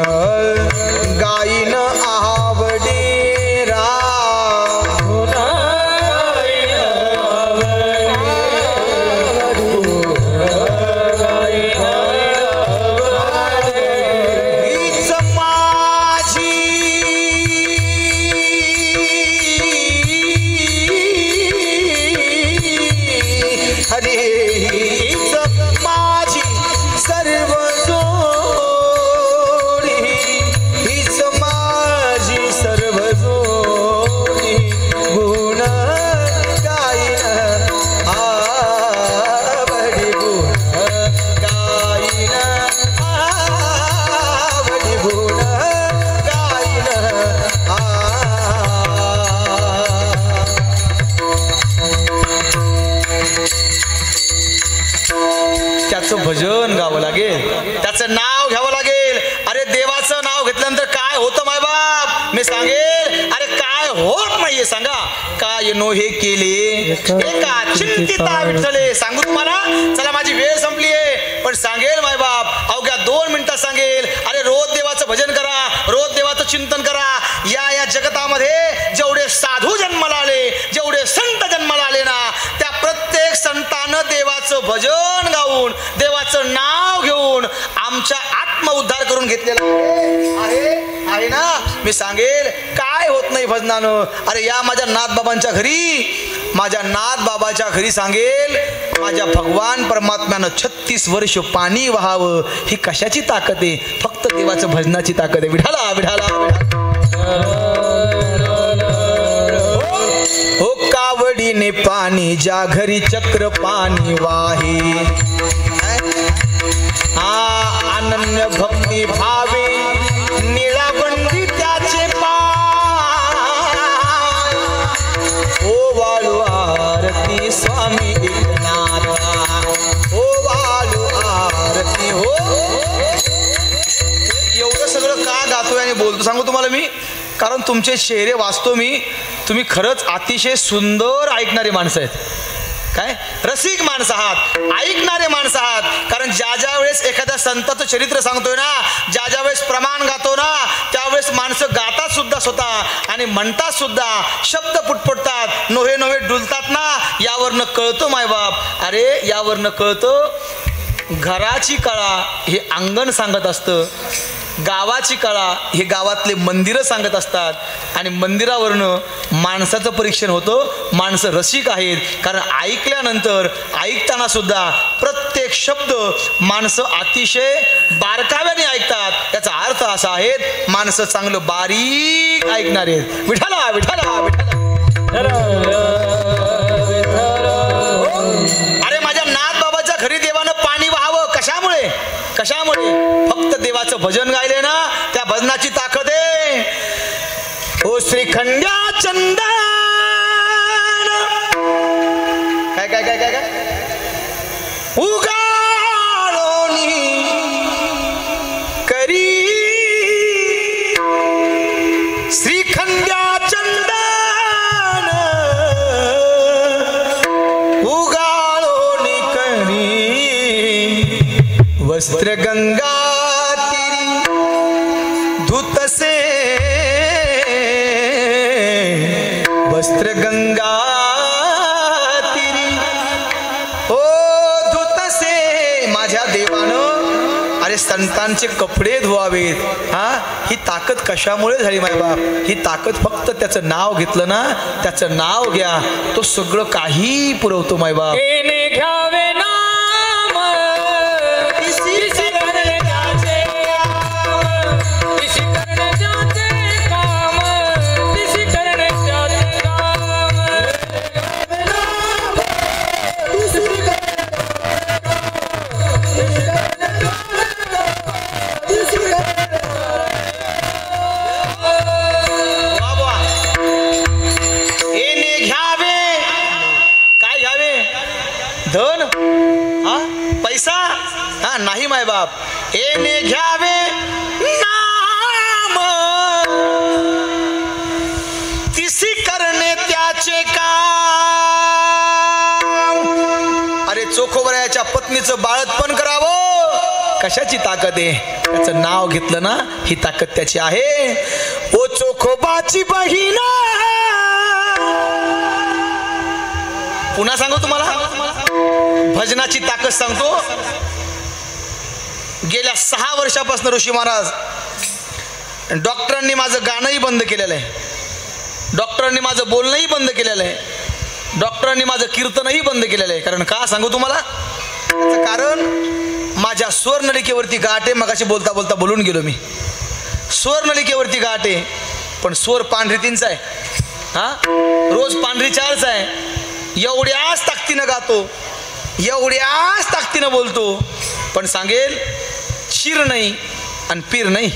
गाईन आवडी रा. त्याचं भजन गावं लागेल, त्याचं नाव घ्यावं लागेल. अरे देवाचं नाव घेतल्यानंतर काय होतं मायबाप? मी सांगेल. अरे काय होत नाहीये सांगा? काय नो हे केले एका चिंतिता विठ्ठले. सांगू तुम्हाला? चला माझी वेळ संपली आहे, पण सांगेल मायबाप अवघ्या 2 मिनिटात सांगेल. अरे रोज देवाचं भजन करा, रोज देवाचं चिंतन करा. या जगतामध्ये जेवढे साधू जन्माला आले, जेवढे संत जन्माला आले ना, त्या प्रत्येक संतानं देवाचं भजन गाऊन, देवाचं नाव घेऊन आमच्या आत्म उद्धार करून घेतलेला आहे ना. मी सांगेल काय होत नाही भजनानं. अरे या माझ्या नाथबाबांच्या घरी, माझ्या नाथबाबाच्या घरी सांगेल माझ्या भगवान परमात्म्यानं 36 वर्ष पाणी वहावं. ही कशाची ताकद आहे? फक्त देवाचं भजनाची ताकद आहे. विठाला विठाला. हो कावडीने पाणी ज्या घरी चक्र पाणी वाहे, अनन्य भक्ती भावे निळाबंदी त्याचे पाय. ओ वाळू आरती स्वामी एकनाथा, ओ वाळू आरती. हो एवढं सगळं का गातोय आणि बोलतो सांगू तुम्हाला मी? कारण तुमचे चेहरे वाचतो मी. तुम्ही खरंच अतिशय सुंदर ऐकणारी माणसं आहेत. काय रसिक माणसं आहात, ऐकणारे माणसं आहात. कारण ज्या वेळेस एखाद्या संताचं चरित्र सांगतोय ना, ज्या वेळेस प्रमाण गातो ना, त्यावेळेस माणसं गातात सुद्धा स्वतः आणि म्हणतात सुद्धा, शब्द पुटपुटतात, नोहे नोहे डुलतात ना. यावरनं कळतं मायबाप. अरे यावरनं कळतं घराची कळा हे अंगण सांगत असतं. गावाची कळा हे गावातले मंदिरं सांगत असतात आणि मंदिरावरनं माणसाचं परीक्षण होतं. माणसं रसिक आहेत, कारण ऐकल्यानंतर ऐकताना सुद्धा प्रत्येक शब्द माणसं अतिशय बारकाव्याने ऐकतात. याचा अर्थ असा आहे माणसं चांगलं बारीक ऐकणार आहेत. विठाला विठाला विठाला. अरे माझ्या नाथबाबाच्या घरी देवानं पाणी व्हावं कशामुळे? कशामुळे? फक्त देवाचं भजन गायले ना, त्या भजनाची ताकद आहे. ओ श्रीखंड्या चंदन काय काय काय काय काय उगाळोनी करी श्रीखंड्या चंदन उगाळोनी करी वस्त्र गंगा तिरी धुतसे वस्त्र गंगा तिरी ओ धुतसे. माझ्या देवानं अरे संतांचे कपडे धुवावेत. हा ही ताकद कशामुळे झाली माय बाप? ही ताकद फक्त त्याचं नाव घेतलं ना, त्याचं नाव घ्या, तो सगळं काही पुरवतो माय बाप. घ्यावे नाम तिसी करणे जाचे काम तिसी करणे जाचे काम येणे घ्यावे. काय घ्यावे? धन हा पैसा हा नाही माय बाप. येणे घ्यावे नाम तिसी करणे त्याचे काम. अरे चोखोबरायाच्या पत्नीचं बाळंतपण करावं. कशाची ताकद आहे? त्याचं नाव घेतलं ना, ही ताकद त्याची आहे. ओ चोखोबाची बहीण. पुन्हा सांगू तुम्हाला भजनाची ताकद सांगतो. गेल्या 6 वर्षापासून ऋषी महाराज डॉक्टरांनी माझं गाणंही बंद केलेलं आहे, डॉक्टरांनी माझं बोलणंही बंद केलेलं आहे, डॉक्टरांनी माझं कीर्तनही बंद केलेलं आहे. कारण का सांगू तुम्हाला? त्याचं कारण माझ्या स्वरनलिकेवरती गाठ आहे. मगाशी बोलता बोलता बोलून गेलो मी. स्वरनलिकेवरती गाठ आहे, पण स्वर पांढरी 3चा आहे. हा रोज पांढरी 4चा आहे. एवढ्याच ताकदीनं गातो, एवढ्याच ताकदीनं बोलतो, पण सांगेल शिर नाही आणि पीर नाही.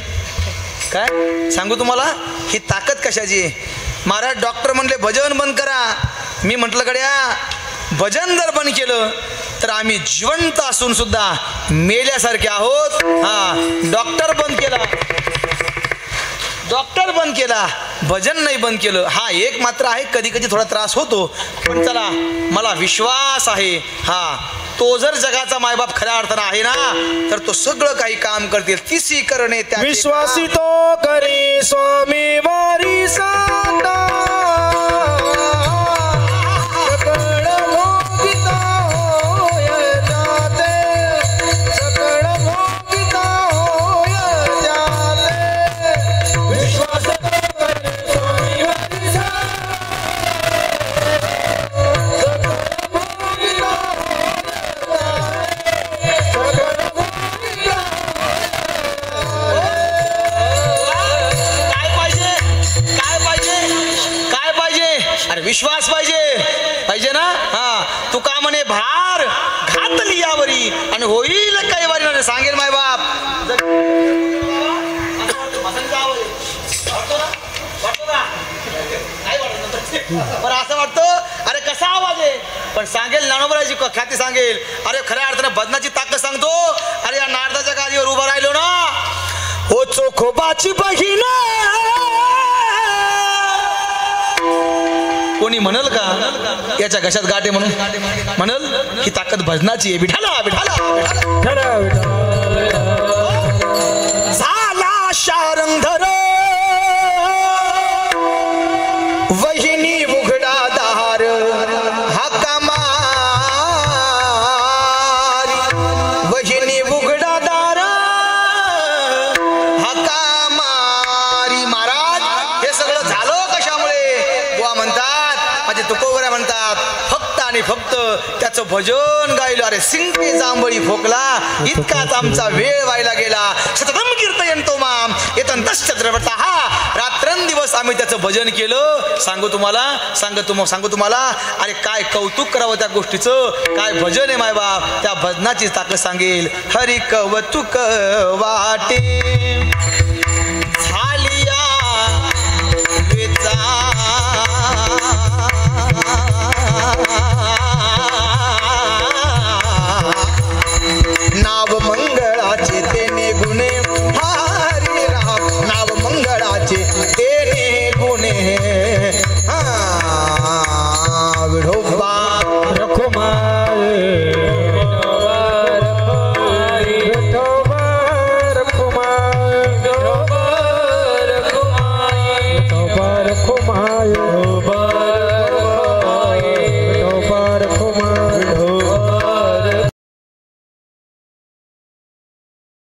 काय सांगू तुम्हाला? ही ताकद कशाची आहे? महाराज डॉक्टर म्हणले भजन बंद करा. मी म्हटलं गड्या भजन जर बंद केलं तर आम्ही जिवंत असून सुद्धा मेल्यासारखे आहोत. हा डॉक्टर बंद केला, डॉक्टर बंद केला, भजन नाही बंद केलं. हा एक मात्र आहे, कधी कधी थोडा त्रास होतो, पण चला मला विश्वास आहे. हा तो जर जगाचा मायबाप खऱ्या अर्थानं आहे ना, तर तो सगळं काही काम करतील. तिसी करणे त्या विश्वासी तो करी स्वामी वारी साता सकळ भोगिता होय जाते, सकळ भोगिता होय जाते. विश्वास तो करी स्वामी वारी विश्वास पाहिजे ना. हा तू का म्हणे भार घातली यावरी आणि होईल काही वारी ना सांगेल माय बाप. बरं असं वाटतं अरे कसा आवाज आहे, पण सांगेल ज्ञानोबराची ख्याती सांगेल. अरे खऱ्या अर्थानं भजनाची ताकद सांगतो. अरे या नारदाच्या गादीवर उभा राहिलो ना, ओ चोखोबाची बहीण. कोणी म्हणल का याच्या घशात गाठे म्हणून? म्हणल ही ताकद भजनाची आहे. विठाला विठाला झाला शारंगधर वहिनी उघडा दार हाका मारी, वहिनी उघडा दार रात फक्त आणि फक्त त्याचं भजन गायलं. अरे सिंके जांभळी खोकला इतकाच आमचा वेळ व्हायला गेला. सततम कीर्तयंतो माम येतंतश्च द्रवतः. रात्रंदिवस आम्ही त्याचं भजन केलं. सांगू तुम्हाला अरे काय कौतुक करावं त्या गोष्टीचं. काय भजन आहे मायबाप. त्या भजनाची ताकद सांगेल. हरी कौतुक वाटे